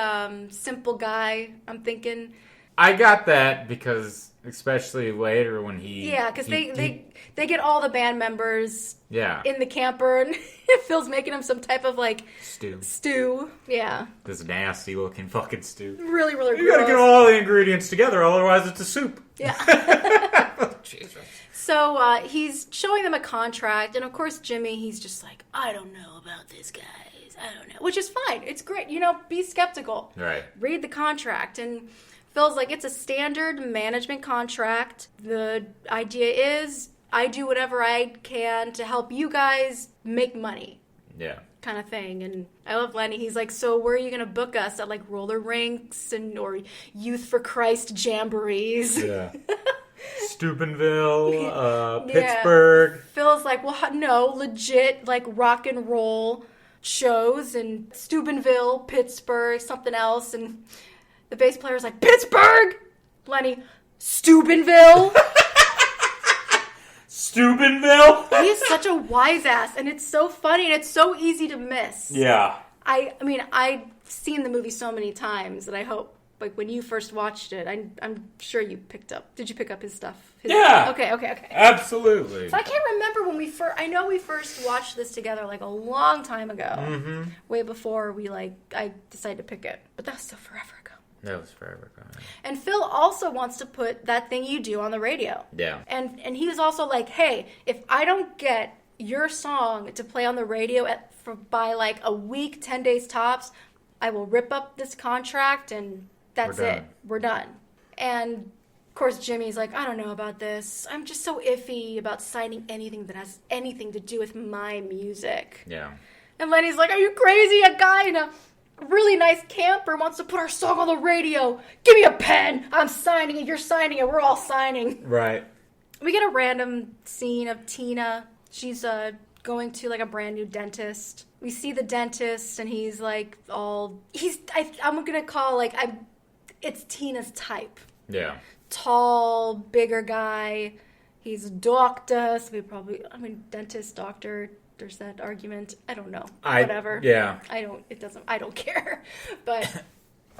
simple guy, I'm thinking. I got that because, especially later when he... Yeah, because they get all the band members in the camper, and Phil's making them some type of, like... Stew. Yeah. This nasty-looking fucking stew. Really, really gross. You gotta get all the ingredients together, otherwise it's a soup. Yeah. Jesus. So he's showing them a contract, and of course Jimmy, he's just like, I don't know about this, guys. I don't know. Which is fine. It's great. Be skeptical. Right. Read the contract. And Phil's like, it's a standard management contract. The idea is I do whatever I can to help you guys make money. Yeah. Kind of thing. And I love Lenny. He's like, so where are you going to book us? At, like, roller rinks or Youth for Christ jamborees? Yeah. Steubenville, Pittsburgh. Yeah. Phil's like, well, no, legit, like, rock and roll shows in Steubenville, Pittsburgh, something else. And the bass player's like, Pittsburgh! Lenny, Steubenville? Steubenville? He is such a wise ass, and it's so funny, and it's so easy to miss. Yeah. I mean, I've seen the movie so many times that I hope, like, when you first watched it, I'm sure you picked up. Did you pick up his stuff? Yeah. Okay. Absolutely. So I can't remember when I know we first watched this together, like, a long time ago. Mm-hmm. Way before I decided to pick it. But that was still forever ago. That was forever ago. And Phil also wants to put That Thing You Do on the radio. Yeah. And he was also like, hey, if I don't get your song to play on the radio by like a week, 10 days tops, I will rip up this contract and that's it. We're done. And of course Jimmy's like, I don't know about this. I'm just so iffy about signing anything that has anything to do with my music. Yeah. And Lenny's like, are you crazy? A guy in a really nice camper wants to put our song on the radio. Give me a pen. I'm signing it. You're signing it. We're all signing. Right. We get a random scene of Tina. She's going to, like, a brand new dentist. We see the dentist, and he's like I'm gonna call, like, it's Tina's type. Yeah. Tall, bigger guy. He's a doctor, so dentist, doctor. There's that argument. I don't know. Whatever. Yeah. I don't care. But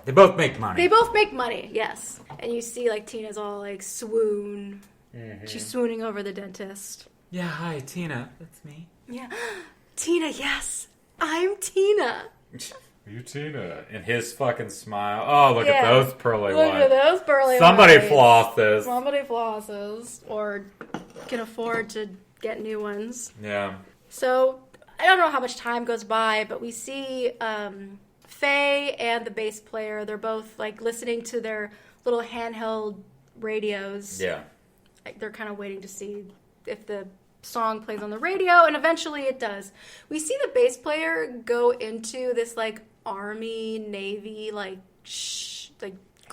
they both make money. They both make money, yes. And you see, like, Tina's all, like, swoon. Mm-hmm. She's swooning over the dentist. Yeah, hi, Tina. That's me. Yeah. Tina, yes. I'm Tina. You Tina. And his fucking smile. Oh, look at those pearly whites. Look at those pearly Somebody whites. flosses. Somebody flosses. Or can afford to get new ones. Yeah. So, I don't know how much time goes by, but we see Faye and the bass player. They're both, like, listening to their little handheld radios. Yeah. They're kind of waiting to see if the song plays on the radio, and eventually it does. We see the bass player go into this like Army, Navy, like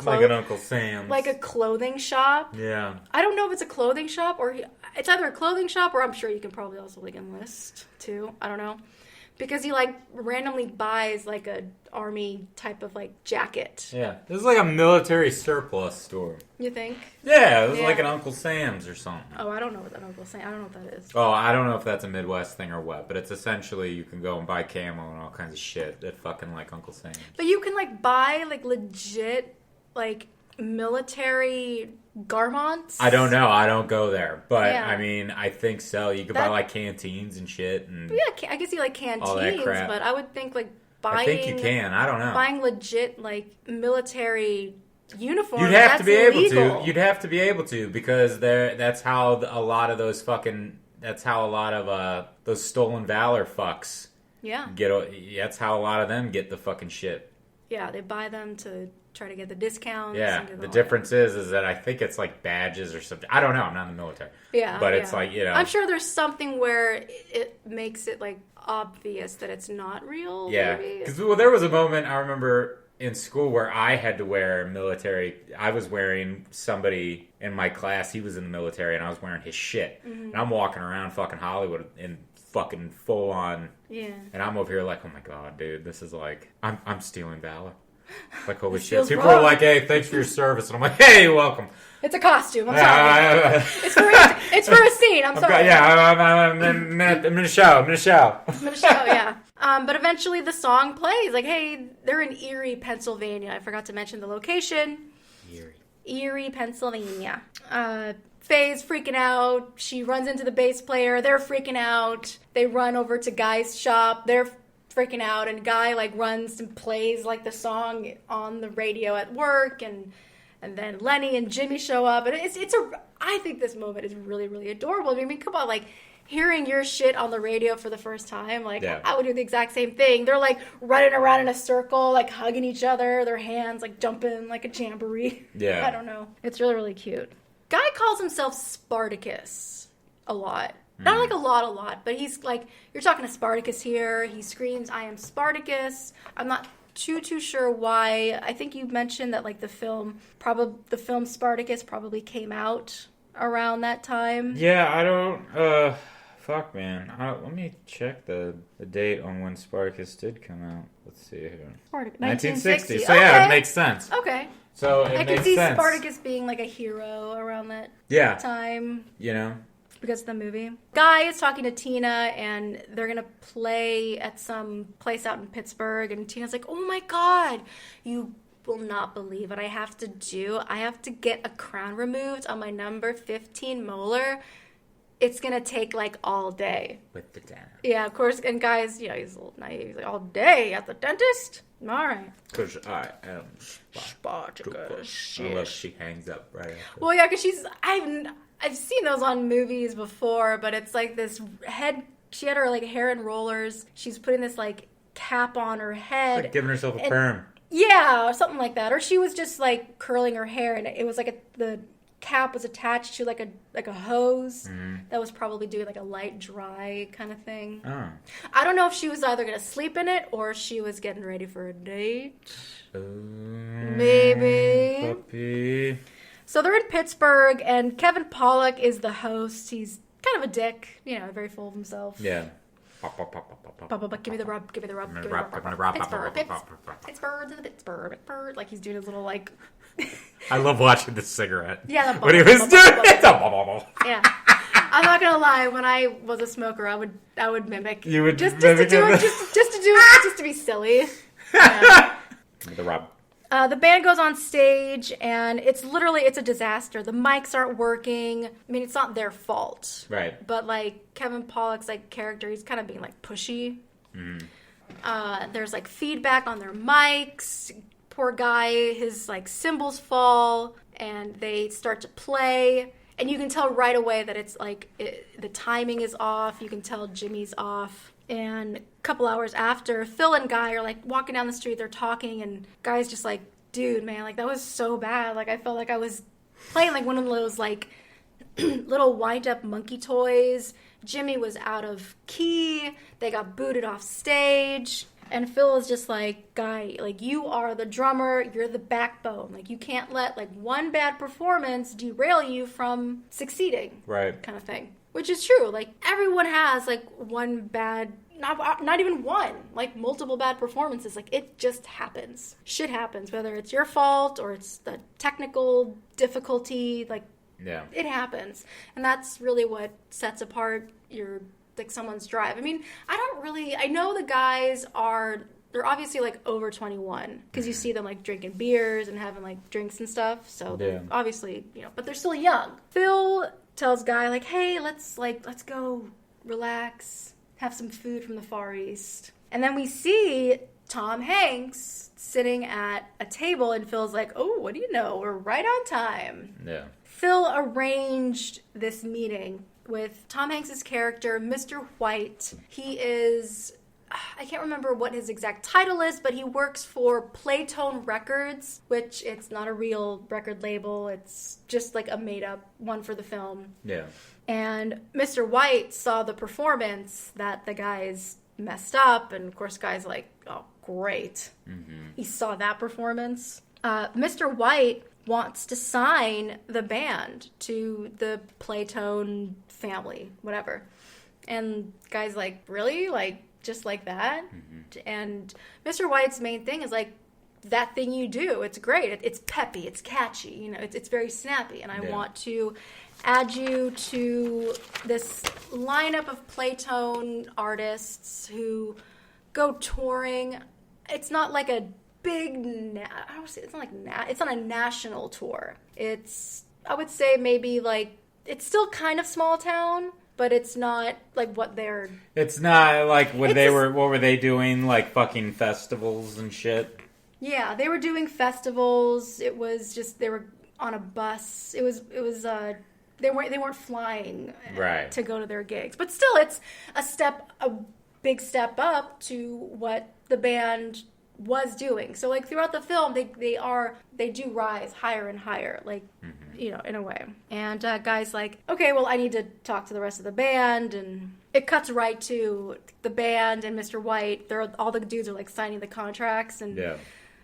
like an Uncle Sam's. Like a clothing shop. Yeah. I don't know if it's a clothing shop or it's either a clothing shop or I'm sure you can probably also like enlist too. I don't know. Because he like randomly buys like a army type of like jacket. Yeah. It was like a military surplus store. You think? Yeah, it was like an Uncle Sam's or something. Oh, I don't know what that Uncle Sam. I don't know what that is. Oh, I don't know if that's a Midwest thing or what, but it's essentially you can go and buy camo and all kinds of shit at fucking like Uncle Sam's. But you can like buy like legit like military garments. I don't know. I don't go there, but I mean, I think so. You could buy like canteens and shit, and yeah, I can see like canteens, but I would think like buying. I think you can. I don't know. Buying legit like military uniforms. You'd have to be illegal. able to. You'd have to be able to because that's how a lot of those fucking. That's how a lot of those stolen valor fucks. Yeah. That's how a lot of them get the fucking shit. Yeah, they buy them to try to get the discounts. Yeah, the difference is that I think it's like badges or something. I don't know. I'm not in the military. Yeah, but it's like, you know. I'm sure there's something where it makes it like obvious that it's not real. Yeah, because there was a moment I remember in school where I had to wear military. I was wearing somebody in my class. He was in the military, and I was wearing his shit. Mm-hmm. And I'm walking around fucking Hollywood in fucking full on. Yeah. And I'm over here like, oh my god, dude, this is like I'm stealing valor. Like, holy shit. People are like, hey, thanks for your service. And I'm like, hey, welcome. It's a costume. I'm sorry. It's for a scene. I'm sorry. I'm in a show. Yeah. But eventually the song plays. Like, hey, they're in Erie, Pennsylvania. I forgot to mention the location. Erie, Pennsylvania. Faye's freaking out. She runs into the bass player. They're freaking out. They run over to Guy's shop. They're freaking out, and Guy like runs and plays like the song on the radio at work, and then Lenny and Jimmy show up, and I think this moment is really, really adorable. I mean, come on, like hearing your shit on the radio for the first time, like I would do the exact same thing. They're like running around in a circle, like hugging each other, their hands like jumping like a jamboree. Yeah, I don't know. It's really, really cute. Guy calls himself Spartacus a lot. Not like a lot, but he's like, you're talking to Spartacus here. He screams, I am Spartacus. I'm not too sure why. I think you mentioned that like the film Spartacus probably came out around that time. Yeah, I don't, fuck man. Let me check the date on when Spartacus did come out. Let's see here. 1960. So yeah, it makes sense. Okay. So I can see Spartacus being like a hero around that time. You know? Because of the movie. Guy is talking to Tina, and they're going to play at some place out in Pittsburgh, and Tina's like, oh my god, you will not believe what I have to do. I have to get a crown removed on my number 15 molar. It's going to take like all day. With the dentist. Yeah, of course. And Guy's, you know, he's a little naive. He's like, all day at the dentist? All right. Because I am Spartacus. Unless she hangs up right after. Well, yeah, because I've seen those on movies before, but it's like this head. She had her like hair in rollers. She's putting this like cap on her head, like giving herself a perm. Yeah, or something like that. Or she was just like curling her hair, and it was like the cap was attached to like a hose that was probably doing like a light dry kind of thing. Oh. I don't know if she was either gonna sleep in it or she was getting ready for a date. Maybe. Puppy. So they're in Pittsburgh, and Kevin Pollak is the host. He's kind of a dick, you know, very full of himself. Yeah. Give me the rub. Pittsburgh. Like he's doing his little like. I love watching this cigarette. Yeah. What he was doing. Yeah. I'm not gonna lie. When I was a smoker, I would mimic. You would just to do it, just to be silly. Yeah. The rub. The band goes on stage, and it's a disaster. The mics aren't working. I mean, it's not their fault. Right. But, like, Kevin Pollak's, like, character, he's kind of being, like, pushy. There's, like, feedback on their mics. Poor Guy, his, like, cymbals fall, and they start to play. And you can tell right away that it's, like, the timing is off. You can tell Jimmy's off. And a couple hours after, Phil and Guy are like walking down the street, they're talking, and Guy's just like, dude, man, like that was so bad. Like I felt like I was playing like one of those like little wind up monkey toys, Jimmy was out of key. They got booted off stage. And Phil is just like, guy, like, you are the drummer. You're the backbone. Like, you can't let, like, one bad performance derail you from succeeding. Right. Kind of thing. Which is true. Like, everyone has, like, one bad, not even one, like, multiple bad performances. Like, it just happens. Shit happens. Whether it's your fault or it's the technical difficulty, like, yeah, it happens. And that's really what sets apart someone's drive. I mean, I know the guys they're obviously, like, over 21, because you see them, like, drinking beers and having, like, drinks and stuff, so they're obviously, but they're still young. Phil tells Guy, like, hey, let's go relax, have some food from the Far East. And then we see Tom Hanks sitting at a table, and Phil's like, oh, what do you know? We're right on time. Yeah. Phil arranged this meeting with Tom Hanks' character, Mr. White. He is, I can't remember what his exact title is, but he works for Playtone Records, which it's not a real record label. It's just like a made-up one for the film. Yeah. And Mr. White saw the performance that the guys messed up, and of course, Guy's like, oh, great. Mm-hmm. He saw that performance. Mr. White wants to sign the band to the Playtone family, whatever. And Guy's like, really? Like, just like that? Mm-hmm. And Mr. White's main thing is, like, that thing you do. It's great. It's peppy. It's catchy. It's very snappy. And I want to add you to this lineup of Playtone artists who go touring. It's not like a big, it's not a national tour. It's, I would say maybe, like, it's still kind of small town, but it's not like what they're... It's not like what were they doing? Like fucking festivals and shit? Yeah, they were doing festivals. It was just, they were on a bus. It was they weren't flying to go to their gigs. But still, it's a big step up to what the band was doing. So, like, throughout the film, they do rise higher and higher, like, in a way. And Guy's like, okay, well, I need to talk to the rest of the band, and it cuts right to the band and Mr. White. All the dudes are, like, signing the contracts, and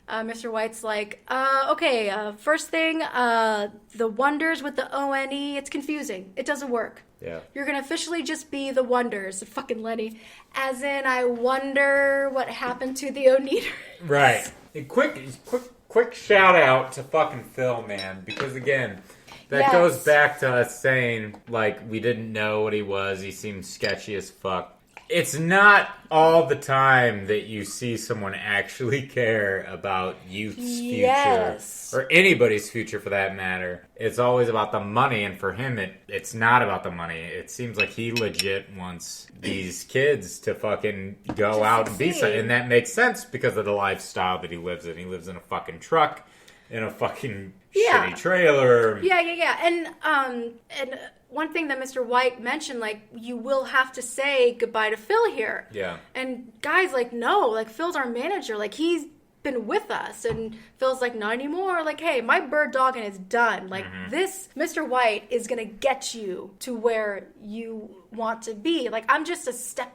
Mr. White's like, okay, first thing, the Wonders with the O-N-E, it's confusing. It doesn't work. Yeah. You're going to officially just be the Wonders, fucking Lenny. As in, I wonder what happened to the Oneaters. Right. A quick shout out to fucking Phil, man, because again, that goes back to us saying, like, we didn't know what he was. He seemed sketchy as fuck. It's not all the time that you see someone actually care about youth's future, or anybody's future for that matter. It's always about the money, and for him, it's not about the money. It seems like he legit wants these kids to fucking go out and be something, and that makes sense because of the lifestyle that he lives in. He lives in a fucking truck, in a fucking shitty trailer. Yeah. And one thing that Mr. White mentioned, like, you will have to say goodbye to Phil here. Yeah. And Guy's like, no, like, Phil's our manager. Like, he's been with us. And Phil's like, not anymore. Like, hey, my bird dogging is done. Like, this Mr. White is going to get you to where you want to be. Like, I'm just a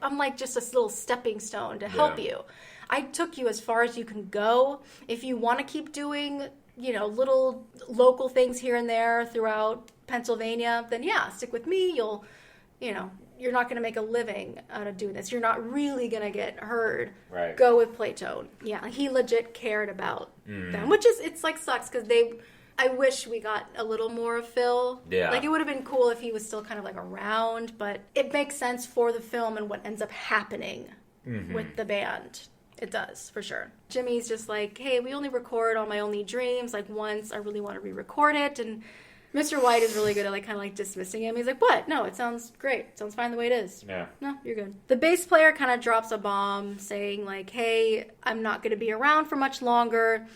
little stepping stone to help you. I took you as far as you can go. If you want to keep doing, little local things here and there throughout Pennsylvania, then stick with me. You're not going to make a living out of doing this. You're not really going to get heard. Right. Go with Playtone. Yeah, he legit cared about them, which is, it's like sucks because I wish we got a little more of Phil. Yeah. Like, it would have been cool if he was still kind of like around, but it makes sense for the film and what ends up happening with the band. It does, for sure. Jimmy's just like, hey, we only record on My Only Dreams, like, once. I really want to re-record it. And Mr. White is really good at, like, kind of, like, dismissing him. He's like, what? No, it sounds great. It sounds fine the way it is. Yeah. No, you're good. The bass player kind of drops a bomb saying, like, hey, I'm not going to be around for much longer.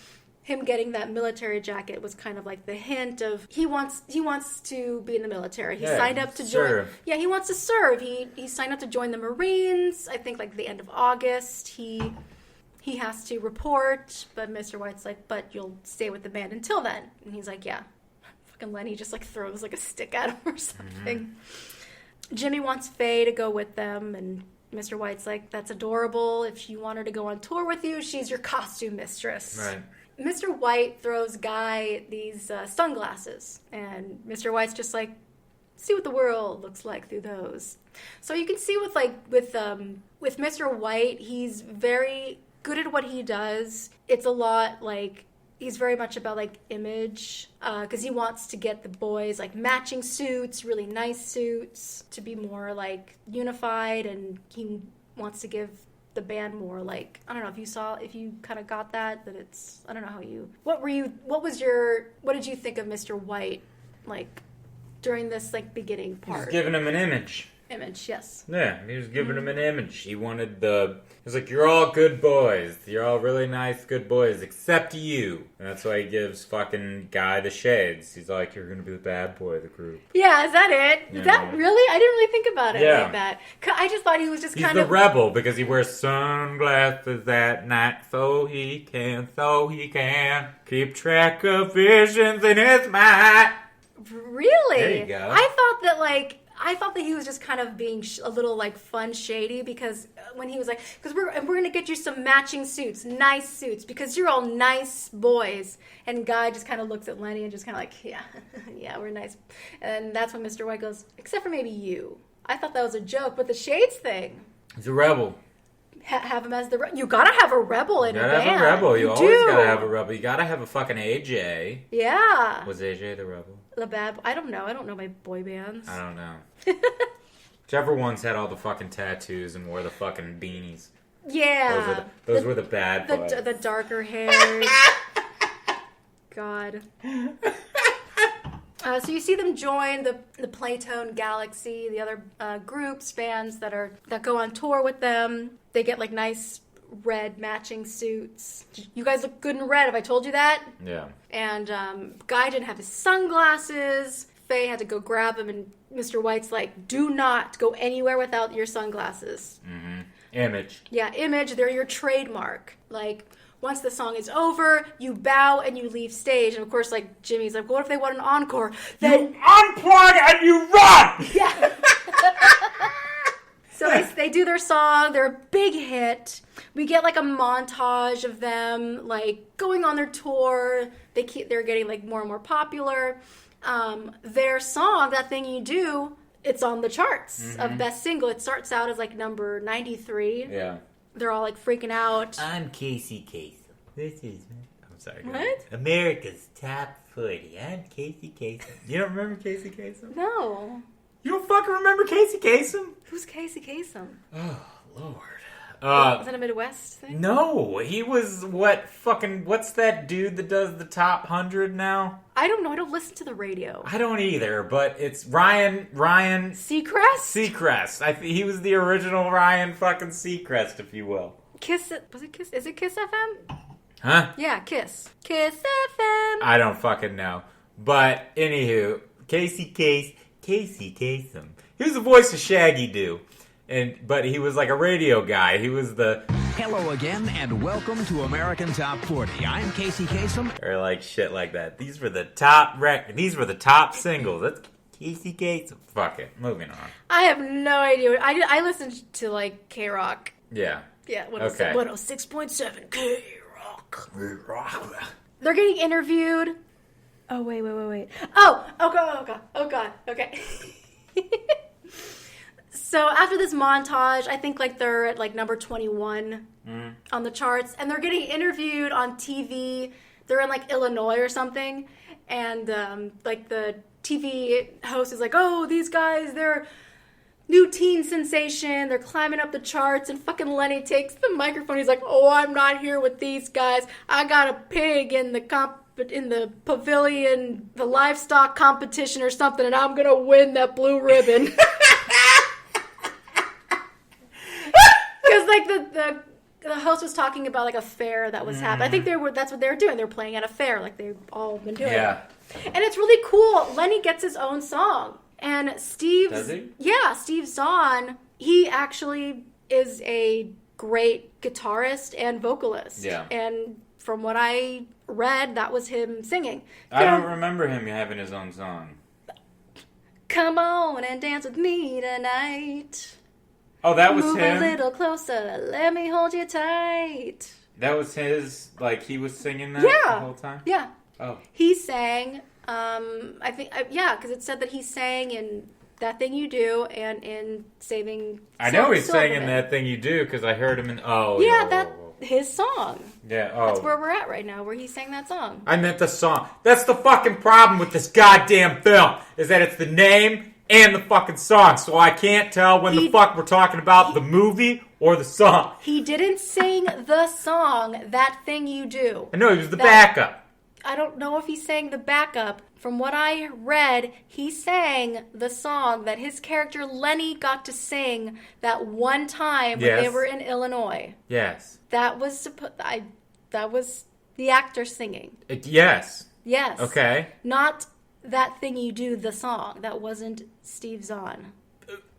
Him getting that military jacket was kind of like the hint of he wants to be in the military. He signed up to join. Yeah, he wants to serve. He signed up to join the Marines. I think like the end of August. He has to report, but Mr. White's like, but you'll stay with the band until then. And he's like, yeah. Fucking Lenny just like throws like a stick at him or something. Jimmy wants Faye to go with them, and Mr. White's like, that's adorable. If you want her to go on tour with you, she's your costume mistress. Right. Mr. White throws Guy these sunglasses, and Mr. White's just like, see what the world looks like through those. So you can see with Mr. White, he's very good at what he does. It's a lot like, he's very much about like image, because he wants to get the boys like matching suits, really nice suits, to be more like unified, and he wants to give the band more like, I don't know if you kind of got that it's, I don't know how you, what did you think of Mr. White like during this like beginning part? He's giving him an image. Yes. Yeah, he was giving him an image. He was like, you're all good boys. You're all really nice, good boys, except you. And that's why he gives fucking Guy the shades. He's like, you're going to be the bad boy of the group. Yeah, is that it? Is that really? I didn't really think about it like that. I just thought he was just He's the rebel because he wears sunglasses at night so he can keep track of visions in his mind. Really? There you go. I thought that he was just kind of being a little like fun shady, because when he was like, because we're going to get you some matching suits, nice suits, because you're all nice boys. And Guy just kind of looks at Lenny and just kind of like, yeah, we're nice. And that's when Mr. White goes, except for maybe you. I thought that was a joke, but the shades thing. He's a rebel. Have him as you gotta have a rebel in a band. You gotta have a rebel. You always gotta have a rebel. You gotta have a fucking AJ. Yeah. Was AJ the rebel? The bad. I don't know. I don't know my boy bands. I don't know. Whichever ones had all the fucking tattoos and wore the fucking beanies. Yeah. Those were the bad boys. The darker hairs. God. So you see them join the Playtone Galaxy, the other groups, bands that go on tour with them. They get like nice red matching suits. You guys look good in red. Have I told you that? Yeah. And Guy didn't have his sunglasses. Faye had to go grab them, and Mr. White's like, do not go anywhere without your sunglasses. Mm-hmm. Image. Yeah, image. They're your trademark. Like, once the song is over, you bow and you leave stage. And of course, like, Jimmy's like, what if they want an encore? Then you unplug and you run! Yeah. So they do their song. They're a big hit. We get like a montage of them like going on their tour. They're getting like more and more popular. Their song, That Thing You Do, it's on the charts of best single. It starts out as like number 93. Yeah. They're all like freaking out. I'm Casey Kasem. This is I'm sorry. What? America's Top 40. I'm Casey Kasem. You don't remember Casey Kasem? No. You don't fucking remember Casey Kasem? Who's Casey Kasem? Oh, Lord. Is that a Midwest thing? No, he was what's that dude that does the top 100 now? I don't know. I don't listen to the radio. I don't either, but it's Ryan Seacrest. He was the original Ryan fucking Seacrest, if you will. Kiss. Was it Kiss? Is it Kiss FM? Huh? Yeah, Kiss. Kiss FM. I don't fucking know. But anywho, Casey Kasem. He was the voice of Shaggy Doo. But he was like a radio guy. He was the... Hello again, and welcome to American Top 40. I'm Casey Kasem. Or like shit like that. These were the top singles. That's Casey Kasem. Fuck it. Moving on. I have no idea. I listened to like K-Rock. Yeah. Yeah, Okay. 106.7 K-Rock. They're getting interviewed. Oh, wait. Oh God. Okay. So after this montage, I think like they're at like number 21 on the charts, and they're getting interviewed on TV. They're in like Illinois or something, and like the TV host is like, "Oh, these guys, they're new teen sensation. They're climbing up the charts." And fucking Lenny takes the microphone. He's like, "Oh, I'm not here with these guys. I got a pig in the pavilion, the livestock competition or something, and I'm gonna win that blue ribbon." Because like the host was talking about like a fair that was happening. I think that's what they were doing. They were playing at a fair, like they've all been doing. Yeah. And it's really cool. Lenny gets his own song, and Steve. Does he? Yeah, Steve Zahn. He actually is a great guitarist and vocalist. Yeah. And from what I read, that was him singing. I don't remember him having his own song. Come on and dance with me tonight. Oh, that was Move him? a little closer, let me hold you tight. That was his, like, he was singing that Yeah. the whole time? Yeah. Oh. He sang, I think, because it said that he sang in That Thing You Do and in Saving I know he's Silverman. singing That Thing You Do because I heard him in. Oh, Yeah, whoa, that's whoa, whoa. his song. Yeah, oh. That's where we're at right now, where he sang that song. I meant the song. That's the fucking problem with this goddamn film, is that it's the name and the fucking song, so I can't tell when the fuck we're talking about, the movie or the song. He didn't sing the song, That Thing You Do. I know, he was the backup. I don't know if he sang the backup. From what I read, he sang the song that his character Lenny got to sing that one time when they Yes. were in Illinois. Yes. That was that was the actor singing. Yes. Yes. Okay. Not That Thing You Do, the song. That wasn't Steve Zahn.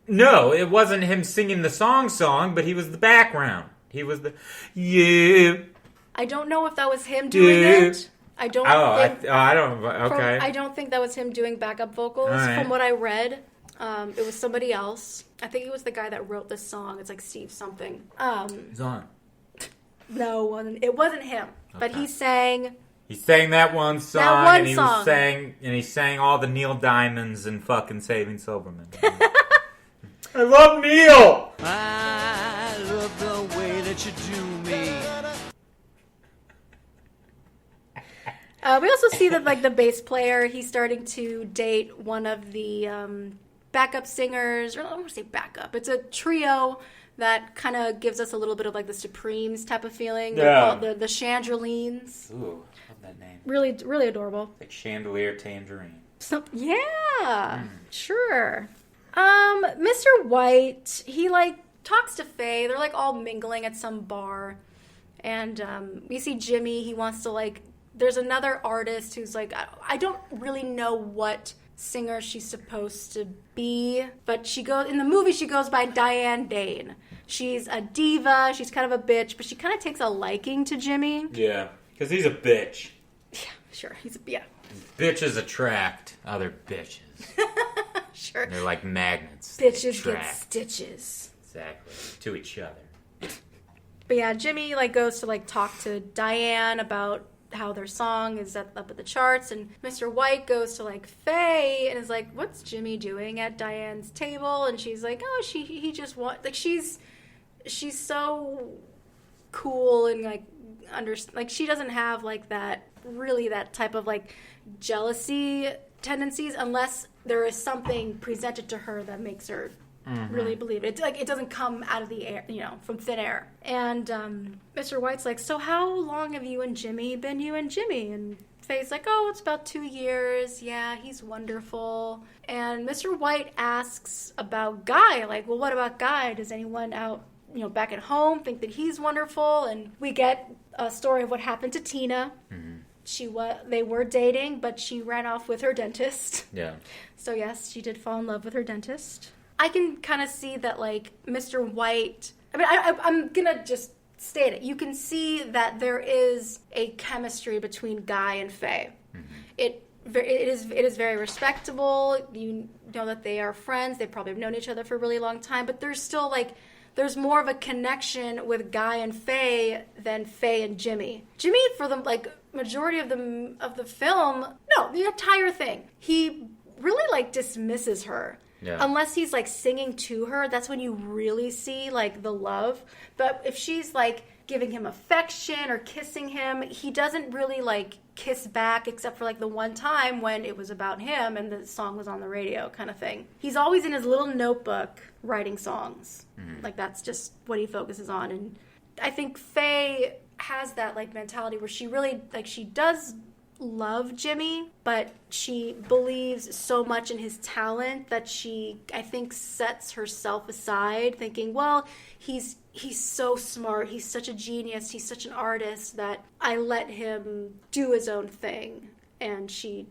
No, it wasn't him singing the song, but he was the background. He was the you. I don't know if that was him doing it. I don't think. I don't. Okay. I don't think that was him doing backup vocals. Right. From what I read, it was somebody else. I think it was the guy that wrote this song. It's like Steve something. Zahn. No, it wasn't him. But Okay. he sang. He sang that one song, That one and he song. was he sang all the Neil Diamonds and fucking Saving Silverman. I love Neil. I love the way that you do me. We also see that like the bass player, he's starting to date one of the backup singers. Or I don't want to say backup. It's a trio that kind of gives us a little bit of like the Supremes type of feeling. They're Yeah. called the Chandrelines. Ooh, love that name. Really, really adorable. Like Chandelier Tangerine. Yeah, sure. Mr. White, he like talks to Faye. They're like all mingling at some bar, and we see Jimmy. He wants to like. There's another artist who's like, I don't really know what singer she's supposed to be, but she goes in the movie. She goes by Diane Dane. She's a diva. She's kind of a bitch, but she kind of takes a liking to Jimmy. Yeah, because he's a bitch. Yeah, sure. Yeah, Bitches attract other bitches. sure. They're like magnets. They Bitches get attract. stitches. Exactly. To each other. But yeah, Jimmy like goes to like talk to Diane about how their song is up at the charts, and Mr. White goes to like Faye and is like, "What's Jimmy doing at Diane's table?" And she's like, "Oh, he just want like she's so cool and like like she doesn't have like that type of like jealousy tendencies unless there is something presented to her that makes her really believe it. Like it doesn't come out of the air, from thin air." And Mr. White's like, "So how long have you and Jimmy been you and Jimmy?" And Faye's like, "Oh, it's about 2 years. Yeah, he's wonderful." And Mr. White asks about Guy, like, "Well, what about Guy? Does anyone out, back at home think that he's wonderful?" And we get a story of what happened to Tina. They were dating, but she ran off with her dentist. Yeah. So yes, she did fall in love with her dentist. I can kind of see that, like, Mr. White... I mean, I'm going to just state it. You can see that there is a chemistry between Guy and Faye. It is very respectable. You know that they are friends. They probably have known each other for a really long time. But there's still, like... There's more of a connection with Guy and Faye than Faye and Jimmy. Jimmy, for the, like, majority of the film... No, the entire thing. He really, like, dismisses her. Yeah. Unless he's like singing to her, that's when you really see like the love. But if she's like giving him affection or kissing him, he doesn't really like kiss back except for like the one time when it was about him and the song was on the radio kind of thing. He's always in his little notebook writing songs. Like that's just what he focuses on. And I think Faye has that like mentality where she really like she does love Jimmy, but she believes so much in his talent that she, I think, sets herself aside thinking, well, he's so smart, he's such a genius, he's such an artist that I let him do his own thing, and she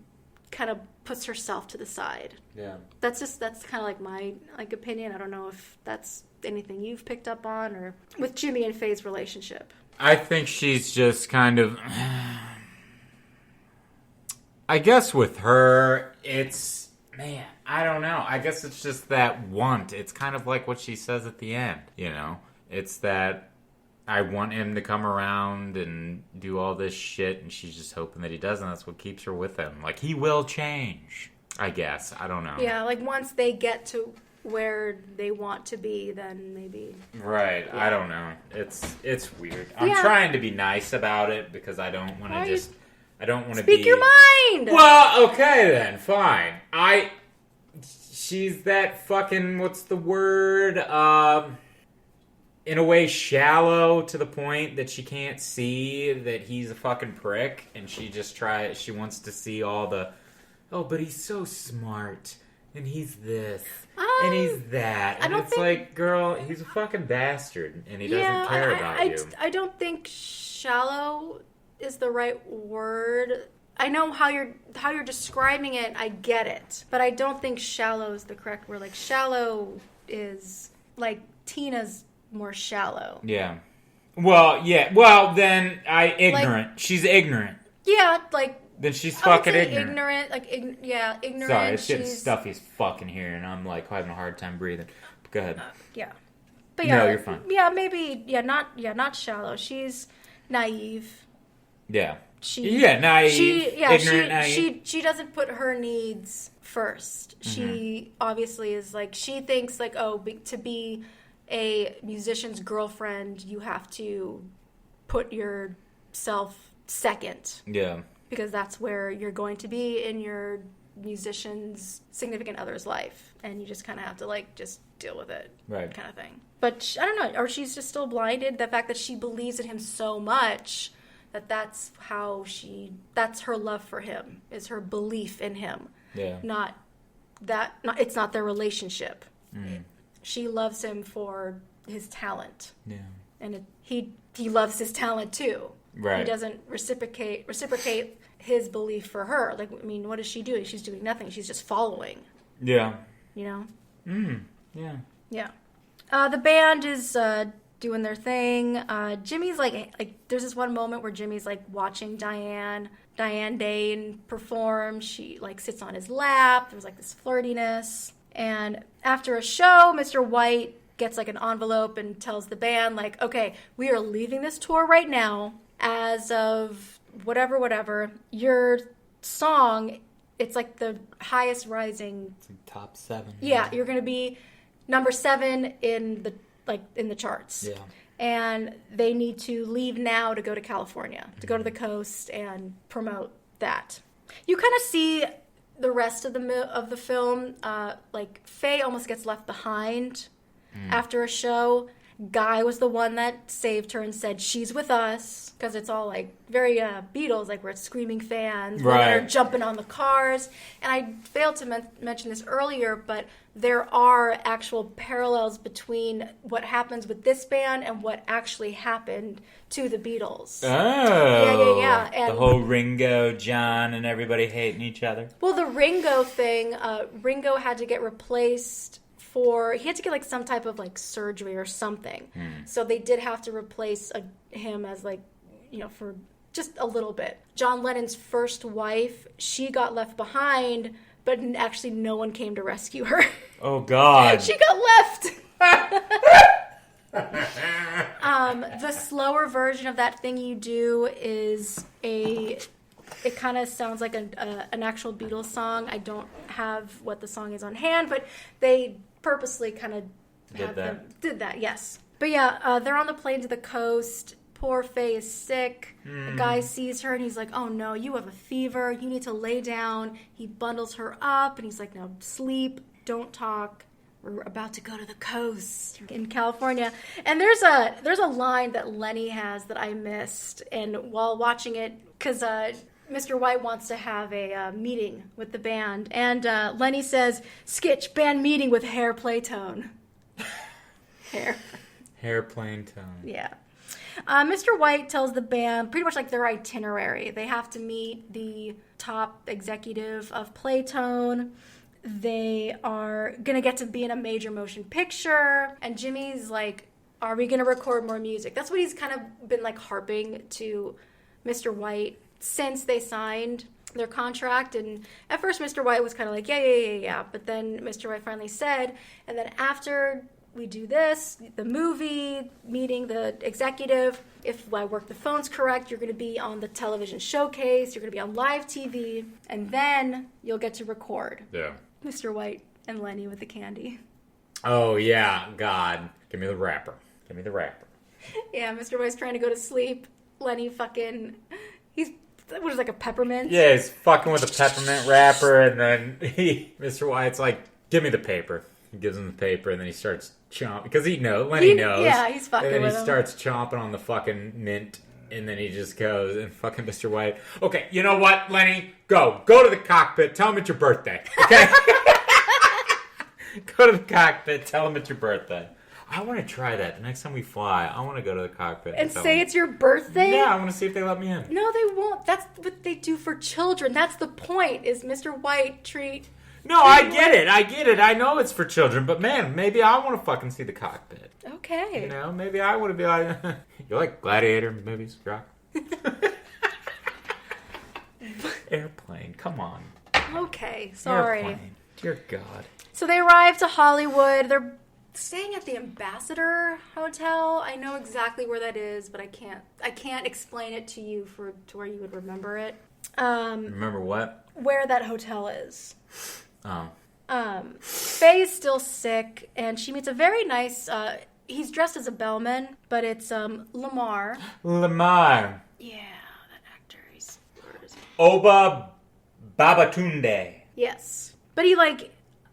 kind of puts herself to the side. Yeah. That's kind of like my like opinion. I don't know if that's anything you've picked up on or with Jimmy and Faye's relationship. I think she's just kind of... I guess with her, it's Man, I don't know. I guess it's just that want. It's kind of like what she says at the end, you know? It's that I want him to come around and do all this shit, and she's just hoping that he does, and that's what keeps her with him. Like, he will change, I guess. I don't know. Yeah, like once they get to where they want to be, then maybe. Right. Yeah. I don't know. It's weird. I'm trying to be nice about it because I don't want to just... I don't want to be... Speak your mind! Well, okay then. Fine. She's that fucking... What's the word? In a way, shallow to the point that she can't see that he's a fucking prick, and she wants to see all the... Oh, but he's so smart. And he's this. And he's that. And it's like, girl, he's a fucking bastard. And he doesn't care about you. I don't think shallow is the right word. I know how you're describing it. I get it. But I don't think shallow is the correct word. Like, shallow is... Like, Tina's more shallow. Yeah. Well, yeah. Well, then, ignorant. Like, she's ignorant. Yeah, like... Then she's fucking ignorant. Ignorant. Sorry, it's getting stuffy as fucking here, and I'm like having a hard time breathing. Go ahead. Yeah, but yeah, no, you're fine. Yeah, maybe. Not shallow. She's naive. Yeah. Naive. Ignorant, naive. She doesn't put her needs first. Mm-hmm. She obviously is like, she thinks like, to be a musician's girlfriend, you have to put yourself second. Yeah. Because that's where you're going to be in your musician's significant other's life. And you just kind of have to, like, just deal with it. Right. Kind of thing. But, I don't know. Or she's just still blinded. The fact that she believes in him so much that's her love for him, is her belief in him. Yeah. It's not their relationship. Mm. She loves him for his talent. Yeah. And he loves his talent, too. Right. He doesn't reciprocate his belief for her. Like, I mean, what is she doing? She's doing nothing. She's just following. Yeah. You know? Yeah. Yeah. The band is doing their thing. Jimmy's like there's this one moment where Jimmy's like watching Diane Dane perform. She like sits on his lap. There's like this flirtiness. And after a show, Mr. White gets like an envelope and tells the band like, okay, we are leaving this tour right now. As of whatever, your song, it's like the highest rising. It's like top 7. Yeah, you're going to be number 7 in the charts. Yeah. And they need to leave now to go to California, to go to the coast and promote that. You kind of see the rest of the film, like Faye almost gets left behind after a show. Guy was the one that saved her and said, she's with us. Because it's all like very Beatles, like where it's screaming fans. Right. Women are jumping on the cars. And I failed to mention this earlier, but there are actual parallels between what happens with this band and what actually happened to the Beatles. Oh. Yeah. And the whole Ringo, John, and everybody hating each other. Well, the Ringo thing, Ringo had to get replaced he had to get like some type of like surgery or something. So they did have to replace him as like, for just a little bit. John Lennon's first wife, she got left behind, but actually no one came to rescue her. Oh, God. She got left. The slower version of That Thing You Do is it kind of sounds like an actual Beatles song. I don't have what the song is on hand, but they purposely kind of did that, yes. But yeah, they're on the plane to the coast. Poor Faye is sick. The guy sees her and he's like, oh no, you have a fever. You need to lay down. He bundles her up and he's like, now sleep, don't talk. We're about to go to the coast in California. And there's a line that Lenny has that I missed. And while watching it, because Mr. White wants to have a meeting with the band. And Lenny says, sketch band meeting with hair playtone. Hair plane tone. Yeah. Mr. White tells the band pretty much like their itinerary. They have to meet the top executive of Playtone. They are going to get to be in a major motion picture. And Jimmy's like, are we going to record more music? That's what he's kind of been like harping to Mr. White since they signed. their contract. And at first, Mr. White was kind of like, yeah. But then Mr. White finally said, and then after we do this, the movie, meeting the executive, if I work the phones correct, you're going to be on the television showcase, you're going to be on live TV, and then you'll get to record. Yeah. Mr. White and Lenny with the candy. Oh, yeah. God. Give me the wrapper. Yeah, Mr. White's trying to go to sleep. Lenny he's, what is it, like a peppermint? Yeah, he's fucking with a peppermint wrapper, and then Mr. White's like, give me the paper. He gives him the paper, and then he starts chomping. Because Lenny knows. Yeah, he's fucking with him. And then he starts chomping on the fucking mint, and then he just goes, and fucking Mr. White, okay, you know what, Lenny? Go to the cockpit. Tell him it's your birthday, okay? Go to the cockpit. Tell him it's your birthday. I want to try that. The next time we fly, I want to go to the cockpit. And say it's your birthday? Yeah, I want to see if they let me in. No, they won't. That's what they do for children. That's the point, is Mr. White No, I get it. I know it's for children, but man, maybe I want to fucking see the cockpit. Okay. You know, maybe I want to be like, you like gladiator movies, Rock? Airplane, come on. Okay, sorry. Airplane. Dear God. So they arrive to Hollywood. They're staying at the Ambassador Hotel. I know exactly where that is, but I can't explain it to you to where you would remember it. Remember what? Where that hotel is. Oh. Faye's still sick, and she meets a very nice, he's dressed as a bellman, but it's Lamar. Lamar. Yeah, that actor. Oba Babatunde. Yes. But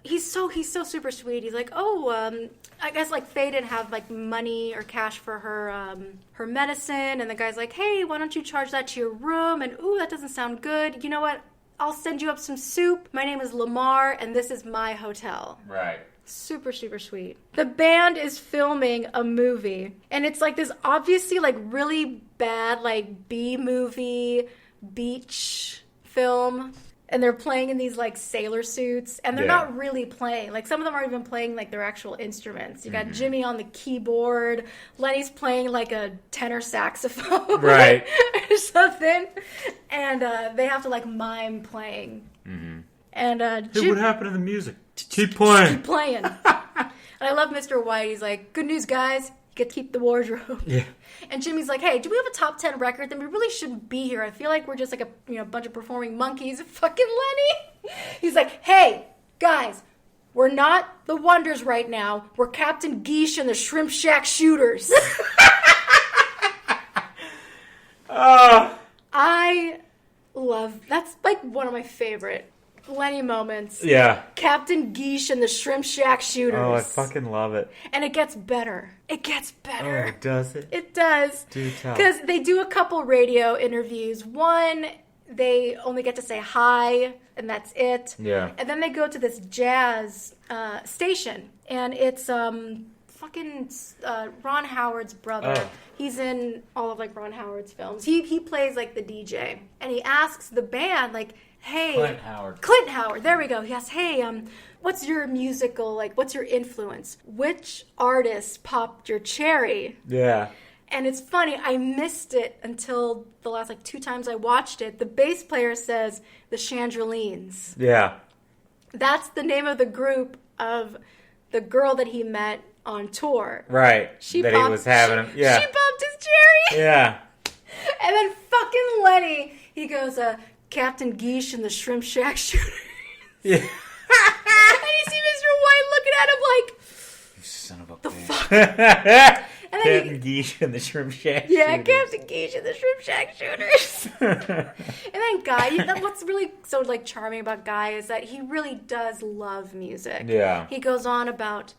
he's so super sweet. He's like, I guess like Faye didn't have like money or cash for her medicine, and the guy's like, hey, why don't you charge that to your room? And ooh, that doesn't sound good. You know what? I'll send you up some soup. My name is Lamar, and this is my hotel. Right. Super, super sweet. The band is filming a movie, and it's like this obviously like really bad like B-movie beach film. And they're playing in these, like, sailor suits. And they're not really playing. Like, some of them aren't even playing, like, their actual instruments. You got Jimmy on the keyboard. Lenny's playing, like, a tenor saxophone. Right. Or something. And they have to, like, mime playing. Mm-hmm. And hey, what happened to the music? Keep playing. Keep playing. And I love Mr. White. He's like, good news, guys. You get to keep the wardrobe. Yeah. And Jimmy's like, hey, do we have a top 10 record? Then we really shouldn't be here. I feel like we're just like a bunch of performing monkeys. Fucking Lenny. He's like, hey, guys, we're not the Wonders right now. We're Captain Geesh and the Shrimp Shack Shooters. I love, that's like one of my favorite Lenny moments. Yeah. Captain Geesh and the Shrimp Shack Shooters. Oh, I fucking love it. And it gets better. Oh, does it? It does. Do tell. Because they do a couple radio interviews. One, they only get to say hi, and that's it. Yeah. And then they go to this jazz station, and it's fucking Ron Howard's brother. Oh. He's in all of like Ron Howard's films. He plays like the DJ, and he asks the band like, hey, Clint Howard, there we go. He asks, hey, what's your musical, like, what's your influence? Which artist popped your cherry? Yeah. And it's funny, I missed it until the last, like, 2 times I watched it. The bass player says, the Chandrelines. Yeah. That's the name of the group of the girl that he met on tour. Right. He was having him. Yeah. She popped his cherry. Yeah. And then fucking Lenny, he goes, Captain Geesh and the Shrimp Shack Shooters. Yeah. And you see Mr. White looking at him like, you son of a the bitch. fuck? And then Captain Geesh and the Shrimp Shack yeah, Shooters. Captain Geesh and the Shrimp Shack Shooters. And then Guy, what's really so like charming about Guy is that he really does love music. Yeah. He goes on about,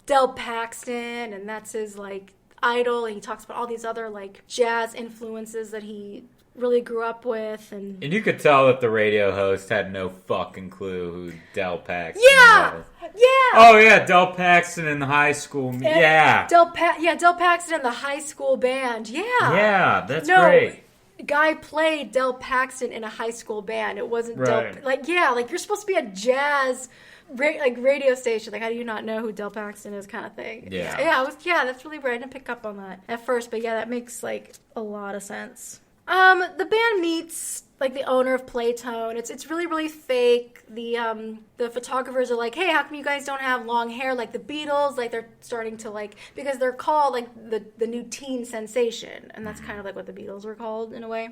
Del Paxton, and that's his like idol, and he talks about all these other like jazz influences that he really grew up with, and you could tell that the radio host had no fucking clue who Del Paxton was. Yeah. Oh yeah, Del Paxton in the high school. Yeah. Del Paxton in the high school band. Yeah. Yeah, that's great. Guy played Del Paxton in a high school band. It wasn't right. you're supposed to be a jazz radio station. Like, how do you not know who Del Paxton is, kind of thing? Yeah. Yeah, that's really weird. I didn't pick up on that at first, but yeah, that makes like a lot of sense. The band meets like the owner of Playtone. It's really, really fake. The photographers are like, hey, how come you guys don't have long hair like the Beatles? Like they're starting to like, because they're called like the new teen sensation, and that's kind of like what the Beatles were called in a way.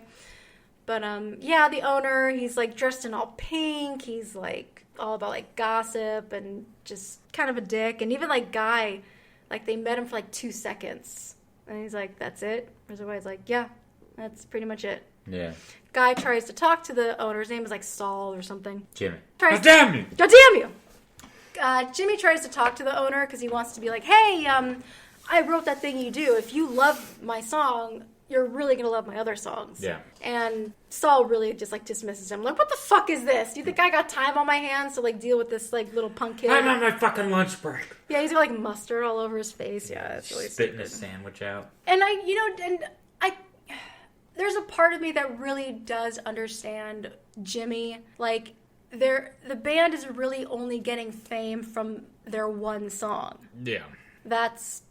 But yeah, the owner, he's like dressed in all pink. He's like all about like gossip and just kind of a dick. And even like Guy, like they met him for like 2 seconds, and he's like, that's it? Otherwise, like, yeah, that's pretty much it. Yeah. Guy tries to talk to the owner. His name is like Saul or something. Jimmy. God damn you! God damn you! Jimmy tries to talk to the owner because he wants to be like, hey, I wrote that thing you do. If you love my song, you're really going to love my other songs. Yeah. And Saul really just like dismisses him. Like, what the fuck is this? Do you think I got time on my hands to like deal with this like little punk kid? I'm on my fucking lunch break. Yeah, he's got like mustard all over his face. Yeah, it's really spitting stupid. his sandwich out. And there's a part of me that really does understand Jimmy. Like, the band is really only getting fame from their one song. Yeah. That's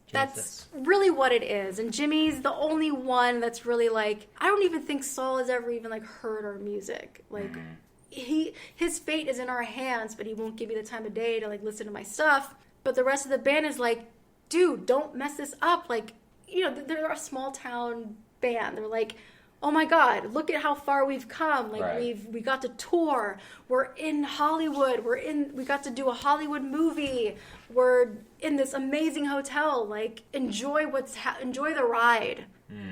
really what it is. And Jimmy's the only one that's really like, I don't even think Saul has ever even like heard our music. Like, his fate is in our hands, but he won't give me the time of day to like listen to my stuff. But the rest of the band is like, dude, don't mess this up. Like, you know, they're a small town band. They're like, oh my God, look at how far we've come. Like, right. we got to tour. We're in Hollywood. We got to do a Hollywood movie. We're in this amazing hotel. Like, enjoy the ride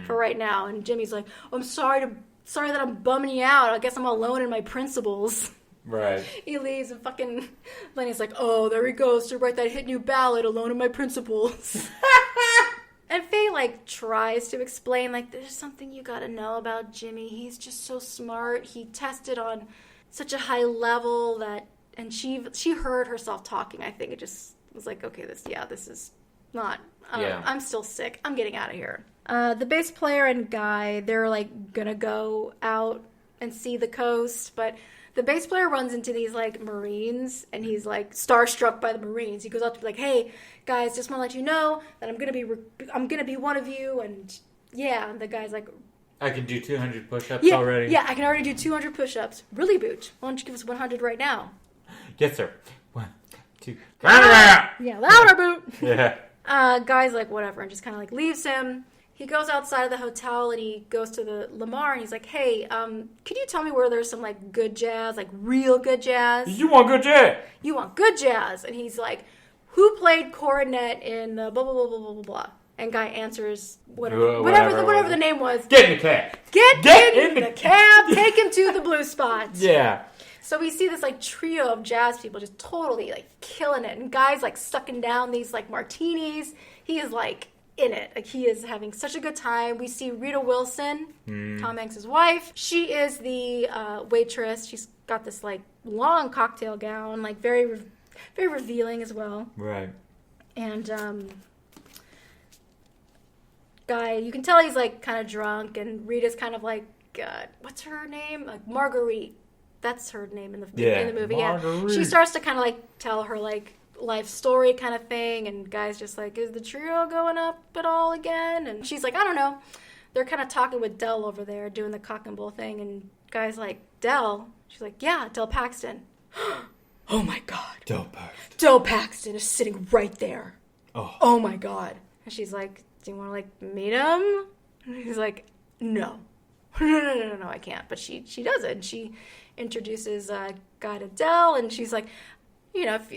for right now. And Jimmy's like, I'm sorry that I'm bumming you out. I guess I'm alone in my principles. Right. He leaves and fucking Lenny's like, oh, there he goes to write that hit new ballad, Alone in My Principles. And Faye, like, tries to explain, like, there's something you gotta know about Jimmy. He's just so smart. He tested on such a high level that... And she heard herself talking, I think. It just was like, okay, this is not... I'm still sick. I'm getting out of here. The bass player and Guy, they're, like, gonna go out and see the coast, but... The bass player runs into these, like, Marines, and he's, like, starstruck by the Marines. He goes up to be like, hey, guys, just want to let you know that I'm gonna be one of you, and, yeah. And the guy's like... I can do 200 push-ups already. Yeah, I can already do 200 push-ups. Really, Booch? Why don't you give us 100 right now? Yes, sir. 1, 2... Yeah, louder, Boot! Yeah. Guy's like, whatever, and just kind of, like, leaves him. He goes outside of the hotel and he goes to the Lamar and he's like, hey, could you tell me where there's some like good jazz, like real good jazz? You want good jazz? You want good jazz. And he's like, who played cornet in blah, blah, blah, blah, blah, blah, blah. And Guy answers whatever the name was. Get in the cab. Get in the cab. Take him to the blue spot. Yeah. So we see this like trio of jazz people just totally like killing it. And Guy's like sucking down these like martinis. He is like... in it. Like, he is having such a good time. We see Rita Wilson, Tom Hanks' wife. She is the waitress. She's got this, like, long cocktail gown, like, very, very revealing as well. Right. And, Guy, you can tell he's, like, kind of drunk, and Rita's kind of, like, what's her name? Like, Marguerite. That's her name in the movie. Marguerite. Yeah. She starts to kind of, like, tell her, like, life story kind of thing, and Guy's just like, is the trio going up at all again? And she's like, I don't know. They're kind of talking with Dell over there doing the cock and bull thing, and Guy's like, Dell? She's like, yeah, Dell Paxton. Oh my God. Dell Paxton is sitting right there. Oh my God. And she's like, do you want to like meet him? And he's like, no, I can't. But she does it. And she introduces Guy to Dell, and she's like, you know, if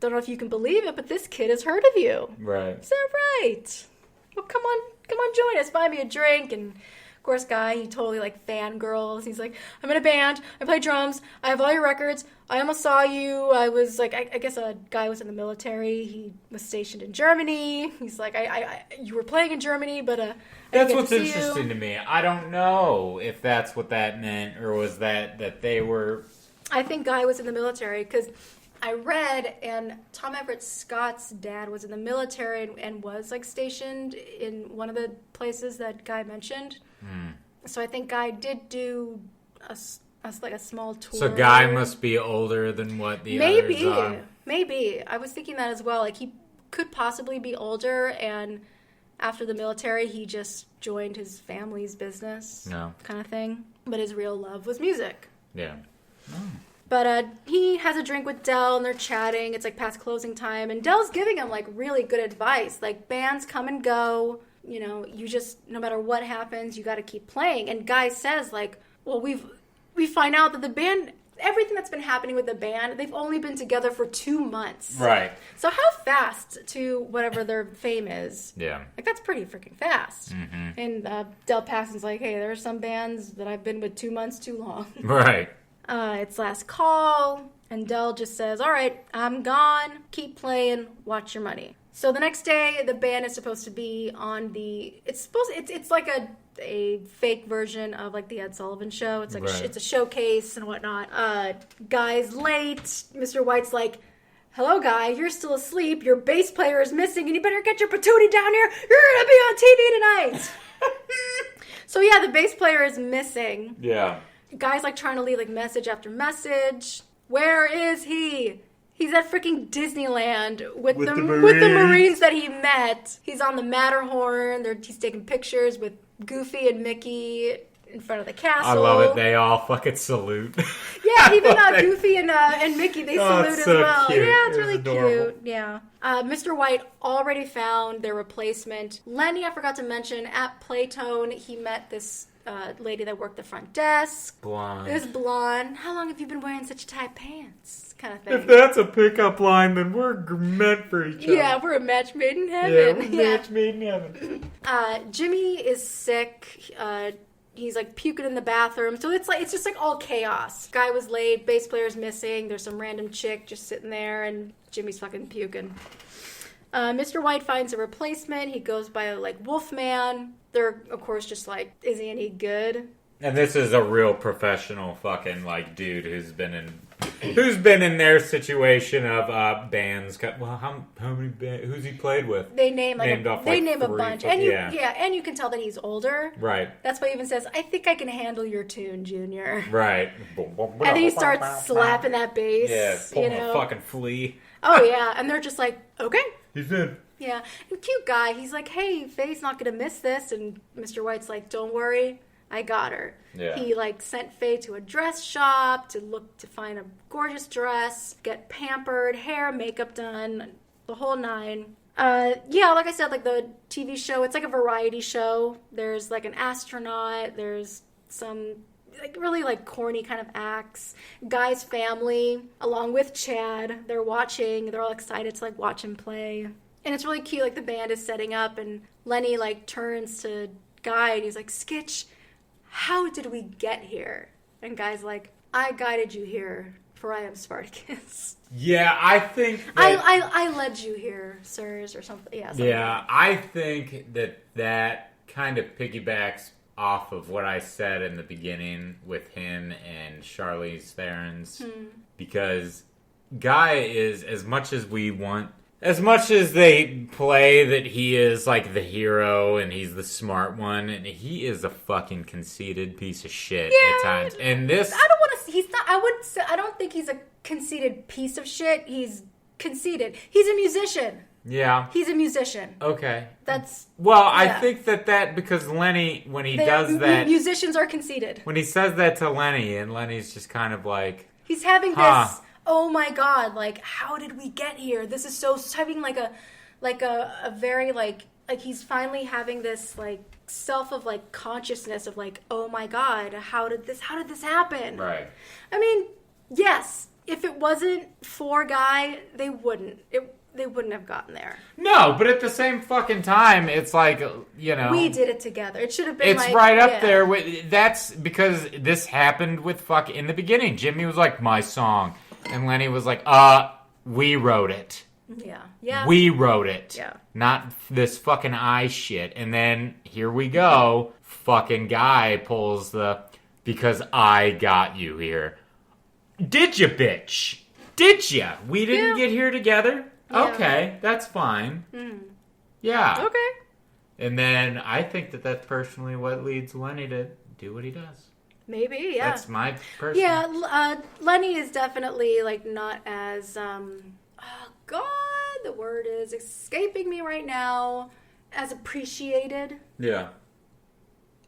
don't know if you can believe it, but this kid has heard of you. Right. Is that right? Well, come on, join us. Buy me a drink. And, of course, Guy, he totally, like, fangirls. He's like, I'm in a band. I play drums. I have all your records. I almost saw you. I was, like, I guess a guy was in the military. He was stationed in Germany. He's like, you were playing in Germany, but I that's didn't what's get to see interesting you. to me. I don't know if that's what that meant, or was that they were... I think Guy was in the military, because... I read, and Tom Everett Scott's dad was in the military and was, like, stationed in one of the places that Guy mentioned. So I think Guy did do a small tour. So Guy must be older than what the others are. Maybe. I was thinking that as well. Like, he could possibly be older, and after the military, he just joined his family's business kind of thing. But his real love was music. Yeah. But he has a drink with Del, and they're chatting. It's like past closing time, and Del's giving him like really good advice. Like, bands come and go. You know, you just, no matter what happens, you got to keep playing. And Guy says, like, well, we find out that the band, everything that's been happening with the band, they've only been together for 2 months. Right. So how fast to whatever their fame is? Yeah. Like, that's pretty freaking fast. Mm-hmm. And Del Paxton's like, hey, there are some bands that I've been with 2 months too long. Right. It's last call, and Del just says, all right, I'm gone. Keep playing. Watch your money. So the next day, the band is supposed to be on the... It's like a fake version of like the Ed Sullivan Show. It's like it's a showcase and whatnot. Guy's late. Mr. White's like, hello, Guy. You're still asleep. Your bass player is missing, and you better get your patootie down here. You're gonna be on TV tonight. So yeah, the bass player is missing. Yeah. Guy's like trying to leave like message after message. Where is he? He's at freaking Disneyland with the Marines that he met. He's on the Matterhorn. He's taking pictures with Goofy and Mickey in front of the castle. I love it. They all fucking salute. Yeah, even Goofy and Mickey, they salute it's as so well. cute. Yeah, it's really adorable. cute. Yeah. Mr. White already found their replacement. Lenny, I forgot to mention, at Playtone, he met this lady that worked the front desk. Blonde. It was blonde. How long have you been wearing such tight pants? Kind of thing. If that's a pickup line, then we're meant for each other. Yeah, we're a match made in heaven. Yeah, we're a match made in heaven. Jimmy is sick. He's like puking in the bathroom. So it's just like all chaos. Guy was late. Bass player's missing. There's some random chick just sitting there, and Jimmy's fucking puking. Mr. White finds a replacement. He goes by like Wolfman. They're, of course, just like, is he any good? And this is a real professional fucking like dude who's been in their situation of bands. Well, how many bands? Who's he played with? They name a bunch, and and you can tell that he's older. Right. That's why he even says, "I think I can handle your tune, Junior." Right. And then he starts slapping that bass. Yeah, pulling a fucking flea. Oh yeah, and they're just like, okay. He's in. Yeah, and cute guy. He's like, hey, Faye's not gonna miss this, and Mr. White's like, don't worry, I got her. Yeah. He like sent Faye to a dress shop to find a gorgeous dress, get pampered, hair, makeup done, the whole nine. Yeah, like I said, like the TV show, it's like a variety show. There's like an astronaut. There's some like really like corny kind of acts. Guy's family, along with Chad, they're watching. They're all excited to like watch him play. And it's really cute, like the band is setting up, and Lenny like turns to Guy and he's like, Skitch, how did we get here? And Guy's like, I guided you here, for I am Spartacus. Yeah, I think that, I led you here, sirs, or something. Yeah, something yeah, like I think that kind of piggybacks off of what I said in the beginning with him and Charlize Theron's, because Guy is, as much as they play that he is like the hero and he's the smart one, and he is a fucking conceited piece of shit at times. And this, I don't want to. He's not. I don't think he's a conceited piece of shit. He's conceited. He's a musician. Yeah. He's a musician. Okay. That's... Well, I think that because Lenny, when he does that... Musicians are conceited. When he says that to Lenny, and Lenny's just kind of like... He's having this, oh my God, like, how did we get here? This is so... Having like a very like he's finally having this like self of like consciousness of like, oh my God, how did this happen? Right. I mean, yes, if it wasn't for Guy, they wouldn't have gotten there. No, but at the same fucking time, it's like, you know... We did it together. It should have been it's right up there. That's because this happened with in the beginning. Jimmy was like, my song. And Lenny was like, we wrote it. Yeah. Yeah. We wrote it. Yeah. Not this fucking I shit. And then, here we go. Fucking Guy pulls because I got you here. Did you, bitch? Did you? We didn't get here together? Yeah. Okay, that's fine. Mm. Yeah. Okay. And then I think that's personally what leads Lenny to do what he does. Maybe, yeah. That's my person. Yeah, Lenny is definitely like not as oh God, the word is escaping me right now. as appreciated. Yeah.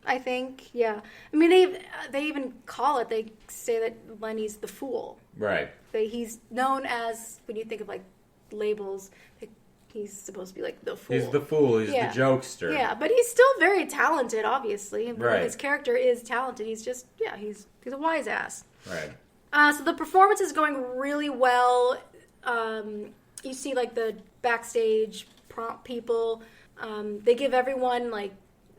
I think, yeah. I mean, they even call it. They say that Lenny's the fool. Right. He's known as, when you think of like labels, he's supposed to be like the fool. He's the fool. He's the jokester. Yeah, but he's still very talented, obviously. Right. His character is talented. He's just, he's a wise ass. Right. So the performance is going really well. You see like the backstage prompt people. They give everyone like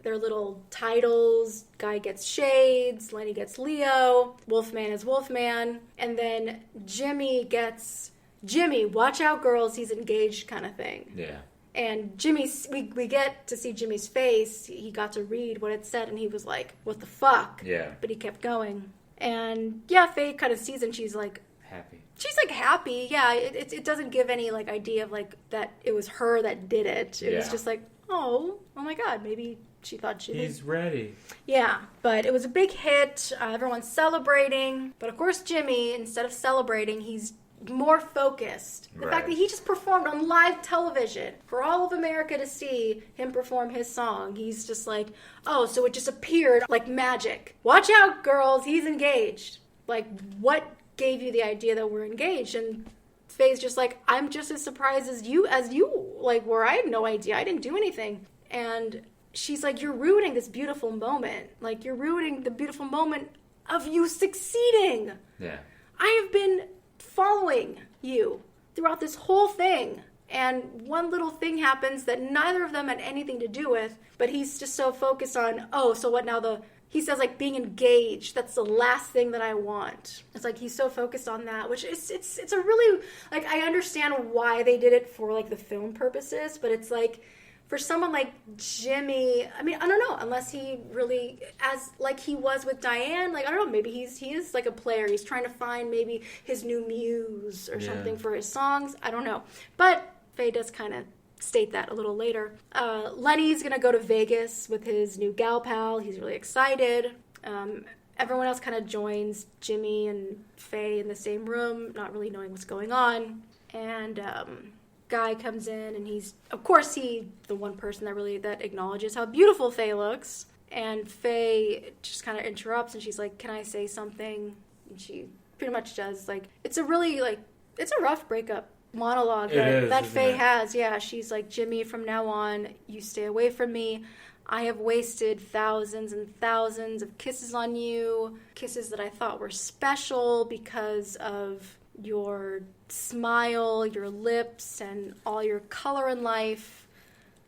their little titles. Guy gets shades, Lenny gets Leo, Wolfman is Wolfman, and then Jimmy gets Jimmy, watch out girls, he's engaged kind of thing. Yeah. And Jimmy's, we get to see Jimmy's face. He got to read what it said and he was like, what the fuck? Yeah. But he kept going. And yeah, Faye kind of sees and she's like, happy. She's like happy. Yeah, it doesn't give any like idea of like that it was her that did it. It was just like, oh my God, maybe she thought He's ready. Yeah, but it was a big hit. Everyone's celebrating. But of course, Jimmy, instead of celebrating, he's more focused. The fact that he just performed on live television for all of America to see him perform his song. He's just like, oh, so it just appeared like magic. Watch out, girls, he's engaged. Like, what gave you the idea that we're engaged? And Faye's just like, I'm just as surprised as you, like, where I had no idea. I didn't do anything. And she's like, you're ruining this beautiful moment. Like, you're ruining the beautiful moment of you succeeding. Yeah. I have been following you throughout this whole thing. And one little thing happens that neither of them had anything to do with, but he's just so focused on, oh, so what now he says, like, being engaged, that's the last thing that I want. It's like he's so focused on that, which it's a really, like, I understand why they did it for, like, the film purposes, but it's like, for someone like Jimmy, I mean, I don't know, unless he really, as, like, he was with Diane, like, I don't know, maybe he is, like, a player. He's trying to find maybe his new muse or something for his songs. I don't know. But Faye does kind of state that a little later. Lenny's going to go to Vegas with his new gal pal. He's really excited. Everyone else kind of joins Jimmy and Faye in the same room, not really knowing what's going on. And Guy comes in, and he's, of course, the one person that acknowledges how beautiful Faye looks. And Faye just kind of interrupts, and she's like, can I say something? And she pretty much does. Like, it's a really, like, it's a rough breakup monologue that Faye has. Yeah, she's like, Jimmy, from now on, you stay away from me. I have wasted thousands and thousands of kisses on you, kisses that I thought were special because of your smile, your lips, and all your color in life.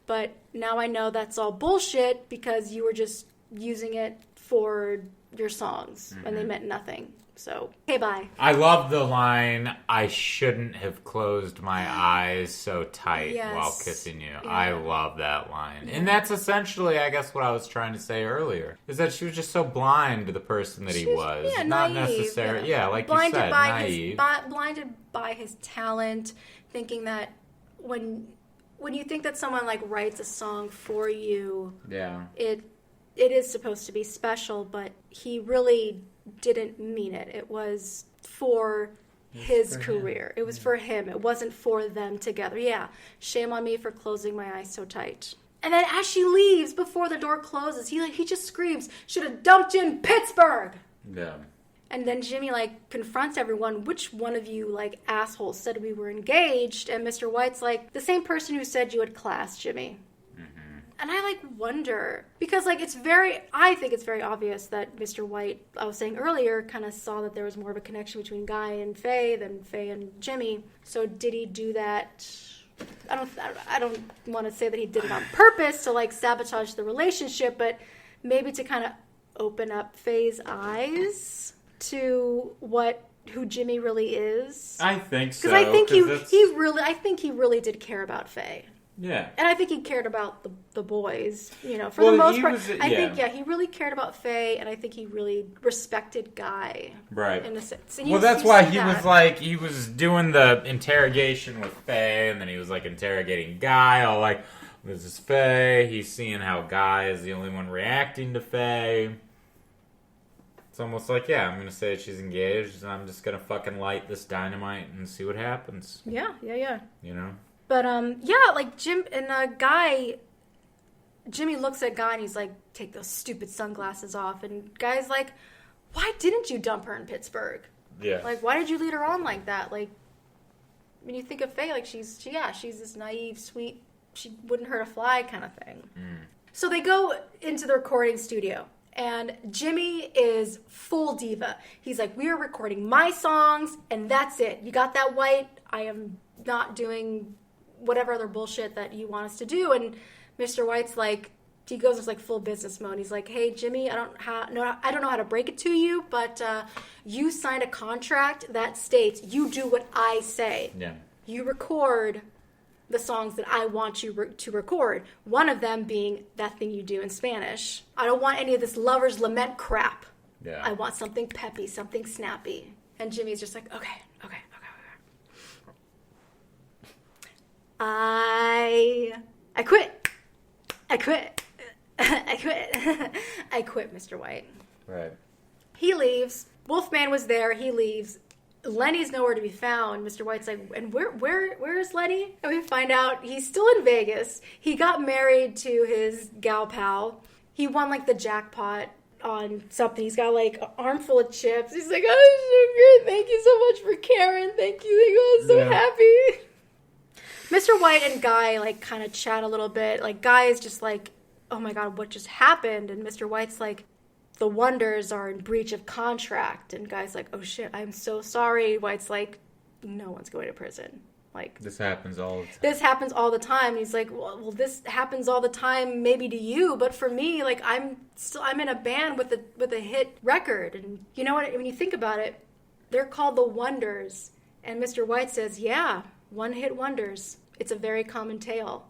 But now I know that's all bullshit because you were just using it for your songs and they meant nothing. So, okay, bye. I love the line, I shouldn't have closed my eyes so tight while kissing you. Yeah. I love that line. Yeah. And that's essentially, I guess, what I was trying to say earlier, is that she was just so blind to the person that he was. Yeah, not naive. Necessarily, like blinded you said, naive. Blinded by his talent, thinking that when you think that someone, like, writes a song for you, it is supposed to be special, but he really didn't mean it. It was for his career. It was for him. It wasn't for them together. Yeah, shame on me for closing my eyes so tight. And then as she leaves, before the door closes, he just screams, should have dumped you in Pittsburgh! Yeah. And then Jimmy, like, confronts everyone, which one of you, like, assholes said we were engaged? And Mr. White's like, the same person who said you had class, Jimmy. And I, like, wonder, because, like, I think it's very obvious that Mr. White, I was saying earlier, kind of saw that there was more of a connection between Guy and Faye than Faye and Jimmy. So did he do that? I don't want to say that he did it on purpose to, like, sabotage the relationship, but maybe to kind of open up Faye's eyes to who Jimmy really is. I think so. Because I think he really did care about Faye. Yeah. And I think he cared about the boys, for the most part. I think he really cared about Faye, and I think he really respected Guy. Right. In a sense. That's why he was doing the interrogation with Faye, and then he was, like, interrogating Guy, all like, this is Faye. He's seeing how Guy is the only one reacting to Faye. It's almost like, I'm going to say she's engaged, and I'm just going to fucking light this dynamite and see what happens. Yeah. You know? But, like, Jim and Guy, Jimmy looks at Guy and he's like, take those stupid sunglasses off. And Guy's like, why didn't you dump her in Pittsburgh? Yeah. Like, why did you lead her on like that? Like, when you think of Faye, like, she's this naive, sweet, she wouldn't hurt a fly kind of thing. So they go into the recording studio. And Jimmy is full diva. He's like, we are recording my songs, and that's it. You got that, White? I am not doing whatever other bullshit that you want us to do. And Mr. White's like, he goes into like full business mode. He's like, hey, Jimmy, I don't know how to break it to you, but you signed a contract that states you do what I say. Yeah. You record the songs that I want you to record. One of them being that thing you do in Spanish. I don't want any of this lover's lament crap. Yeah. I want something peppy, something snappy. And Jimmy's just like, okay. I quit. I quit, Mr. White. Right. He leaves. Wolfman was there. He leaves. Lenny's nowhere to be found. Mr. White's like, and where is Lenny? And we find out he's still in Vegas. He got married to his gal pal. He won like the jackpot on something. He's got like an armful of chips. He's like, oh, so good. Thank you so much for Karen. Thank you. I'm so happy. Mr. White and Guy like kind of chat a little bit. Like Guy is just like, oh my God, what just happened? And Mr. White's like, the Wonders are in breach of contract. And Guy's like, oh shit, I'm so sorry. White's like, no one's going to prison. Like, this happens all the time. This happens all the time. And he's like, well, this happens all the time maybe to you, but for me, like, I'm in a band with a hit record. And you know what? When you think about it, they're called the Wonders. And Mr. White says, yeah, one-hit wonders. It's a very common tale.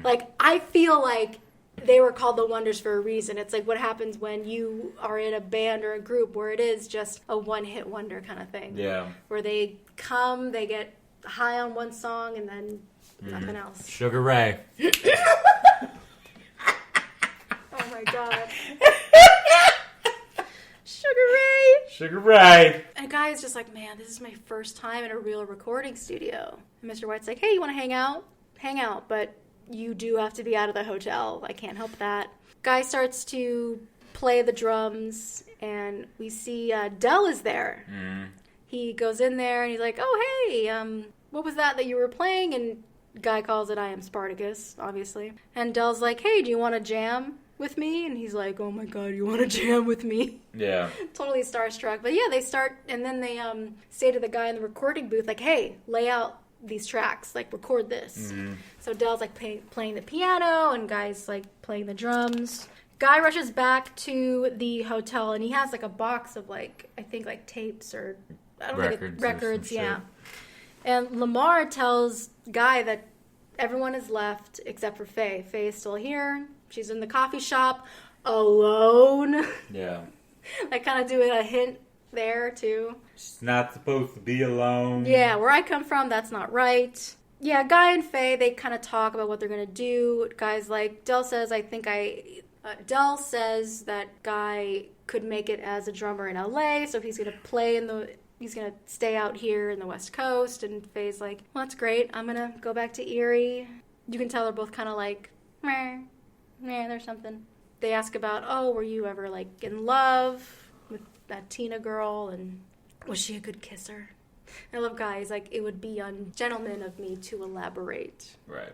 Like, I feel like they were called the Wonders for a reason. It's like what happens when you are in a band or a group where it is just a one-hit wonder kind of thing. Yeah. Where they come, they get high on one song, and then nothing else. Sugar Ray. Oh my God. Sugar Ray. And Guy is just like, man, this is my first time in a real recording studio. And Mr. White's like, hey, you want to hang out? Hang out, but you do have to be out of the hotel. I can't help that. Guy starts to play the drums, and we see Del is there. He goes in there, and he's like, oh, hey, what was that you were playing? And Guy calls it I Am Spartacus, obviously. And Del's like, hey, do you want to jam with me? And he's like, oh my God, you want to jam with me? Yeah. Totally starstruck. But yeah, they start, and then they say to the guy in the recording booth, like, hey, lay out these tracks, like, record this. So Del's like playing the piano, and Guy's like playing the drums. Guy rushes back to the hotel, and he has like a box of like, I think like tapes or I don't think records, yeah. And Lamar tells Guy that everyone has left except for Faye. Faye is still here. She's in the coffee shop alone. Yeah. Like kind of doing a hint there too. She's not supposed to be alone. Yeah, where I come from, that's not right. Yeah, Guy and Faye, they kind of talk about what they're going to do. Guy's like, Del says that Guy could make it as a drummer in LA, so he's going to he's going to stay out here in the West Coast. And Faye's like, well, that's great. I'm going to go back to Erie. You can tell they're both kind of like, meh, there's something. They ask about, oh, were you ever like in love with that Tina girl? And was she a good kisser? I love Guy. He's like, it would be ungentleman of me to elaborate. Right.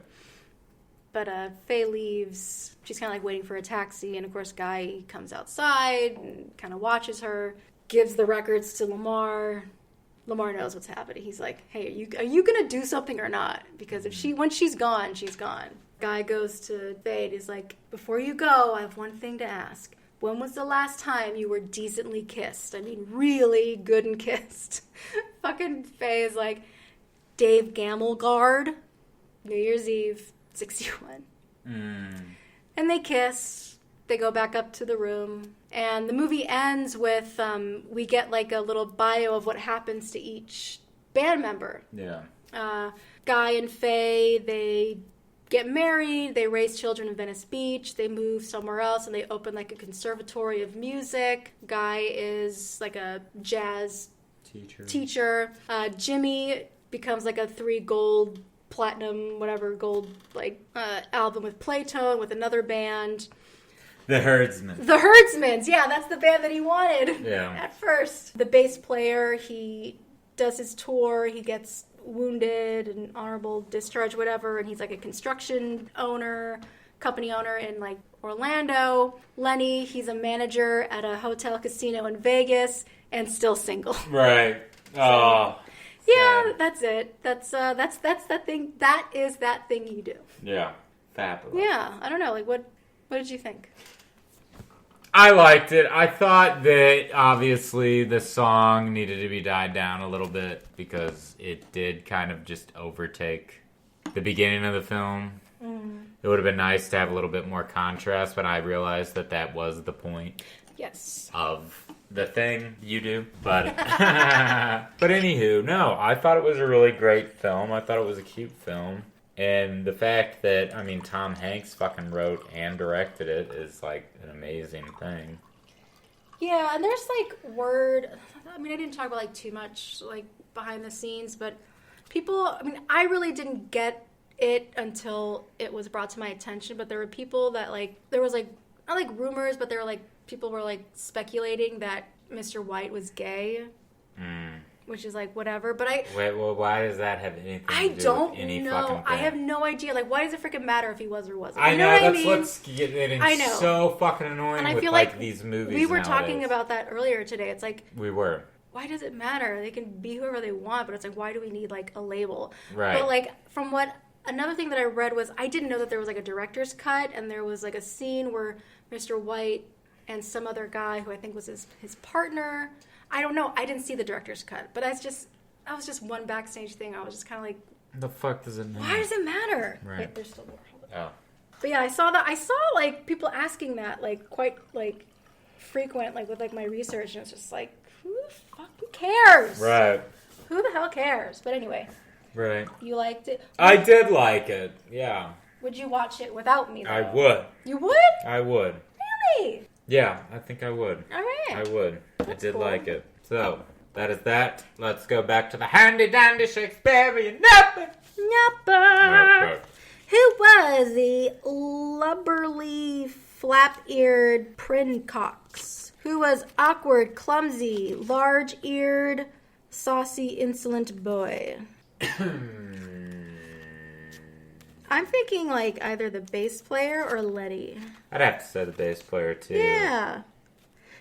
But Faye leaves. She's kind of like waiting for a taxi. And of course, Guy comes outside and kind of watches her, gives the records to Lamar. Lamar knows what's happening. He's like, hey, are you going to do something or not? Because once she's gone, she's gone. Guy goes to Faye and he's like, before you go, I have one thing to ask. When was the last time you were decently kissed? I mean, really good and kissed. Fucking Faye is like, Dave Gamelgard, New Year's Eve, 61. And they kiss. They go back up to the room. And the movie ends with, we get like a little bio of what happens to each band member. Yeah. Guy and Faye, they get married, they raise children in Venice Beach, they move somewhere else, and they open like a conservatory of music. Guy is like a jazz teacher. Jimmy becomes like a 3 gold platinum, whatever, gold, album with Playtone, with another band. The Herdsmen. The Herdsmans, yeah, that's the band that he wanted at first. The bass player, he does his tour, he gets wounded and honorable discharge, whatever, and he's like a construction owner, company owner in like Orlando. Lenny, he's a manager at a hotel casino in Vegas and still single. Right. Oh. Yeah, sad. that's it. That's that thing. That is that thing you do. Yeah. Fabulous. Yeah, I don't know. Like, what did you think? I liked it. I thought that obviously the song needed to be died down a little bit because it did kind of just overtake the beginning of the film. It would have been nice to have a little bit more contrast, but I realized that was the point. Yes. Of the thing you do. But anywho, no, I thought it was a really great film. I thought it was a cute film. And the fact that, Tom Hanks fucking wrote and directed it is, like, an amazing thing. Yeah, and there's, word... I didn't talk about, too much, behind the scenes, but people... I really didn't get it until it was brought to my attention, but there were people that, there was, not, rumors, but there were, people were, speculating that Mr. White was gay. Which is whatever, but Wait, well, why does that have anything to do with any know. fucking thing? I have no idea. Why does it freaking matter if he was or wasn't? I know, what that's I mean? what's getting so fucking annoying and I with feel these movies. We were nowadays. talking about that earlier today. It's we were. Why does it matter? They can be whoever they want, but it's why do we need a label? Right. But from what another thing that I read was I didn't know that there was a director's cut and there was a scene where Mr. White and some other guy who I think was his partner. I don't know. I didn't see the director's cut, but that was just one backstage thing. I was just kind of The fuck does it matter? why does it matter? Right. Wait, there's still more. Oh. But yeah, I saw that. I saw people asking that quite frequent with my research, and it's just who cares? Right. Who the hell cares? But anyway. Right. You liked it? I did like it. Yeah. Would you watch it without me, though? I would. You would? I would. Really? Yeah, I think I would. All right. I would. I did cool. like it. So, that is that. Let's go back to the handy-dandy Shakespearean Nappa. Nappa. Who was the lubberly, flap-eared princox? Who was awkward, clumsy, large-eared, saucy, insolent boy? I'm thinking either the bass player or Letty. I'd have to say the bass player, too. Yeah.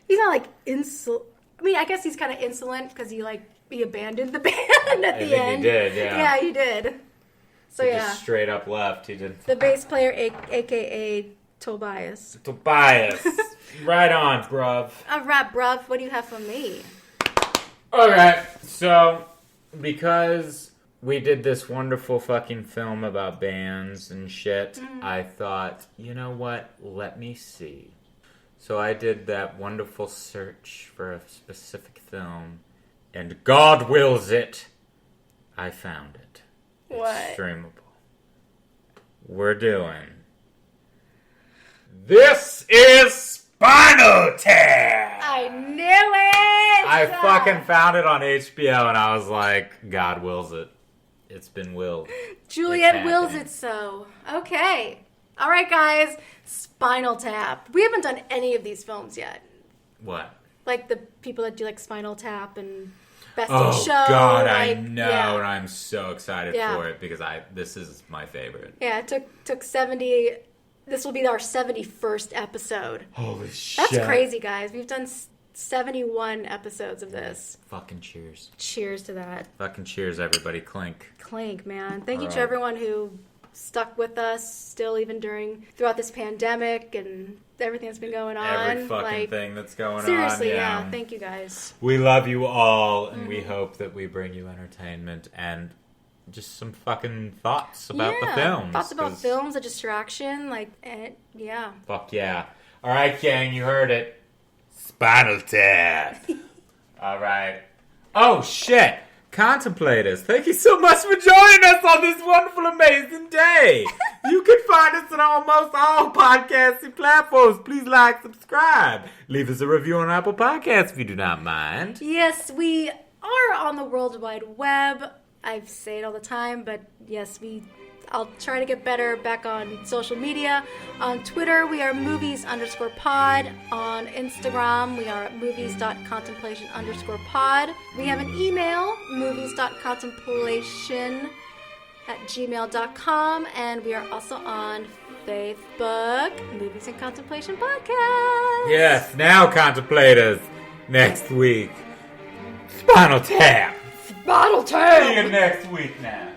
He's not insolent. I guess he's kind of insolent because he abandoned the band at the end. He did, yeah. Yeah, he did. So he yeah. just straight up left. He did. The bass player, a.k.a. Tobias. Tobias. Right on, bruv. All right, bruv. What do you have for me? All right. So, because we did this wonderful fucking film about bands and shit, I thought, you know what? Let me see. So I did that wonderful search for a specific film, and God wills it, I found it. What? It's streamable. We're doing... This is Spinal Tap! I knew it! I fucking found it on HBO, and I was like, God wills it. It's been willed. Juliet wills it so. Okay. All right, guys. Spinal Tap. We haven't done any of these films yet. What? The people that do Spinal Tap and Best Oh, in Show. God, I know, yeah. and I'm so excited for it because this is my favorite. Yeah, it took 70. This will be our 71st episode. Holy shit. That's crazy, guys. We've done 71 episodes of this. Fucking cheers. Cheers to that. Fucking cheers, everybody. Clink. Clink, man. Thank you All to right. everyone who stuck with us still even throughout this pandemic and everything that's been going on. Every fucking thing that's going on. Seriously, yeah. Thank you, guys. We love you all, and we hope that we bring you entertainment and just some fucking thoughts about the films. Thoughts about films, a distraction, yeah. Fuck yeah. All right, gang, you heard it. Spinal Tap. All right. Oh, shit. Contemplators, thank you so much for joining us on this wonderful, amazing day. You can find us on almost all podcasting platforms. Please like, subscribe. Leave us a review on Apple Podcasts if you do not mind. Yes, we are on the World Wide Web. I say it all the time, but yes, I'll try to get better back on social media. On Twitter, we are movies_pod. On Instagram, we are movies.contemplation_pod. We have an email, movies.contemplation@gmail.com. And we are also on Facebook, Movies and Contemplation Podcast. Yes, now contemplate us next week. Spinal Tap. Bottle Tap! See you next week now.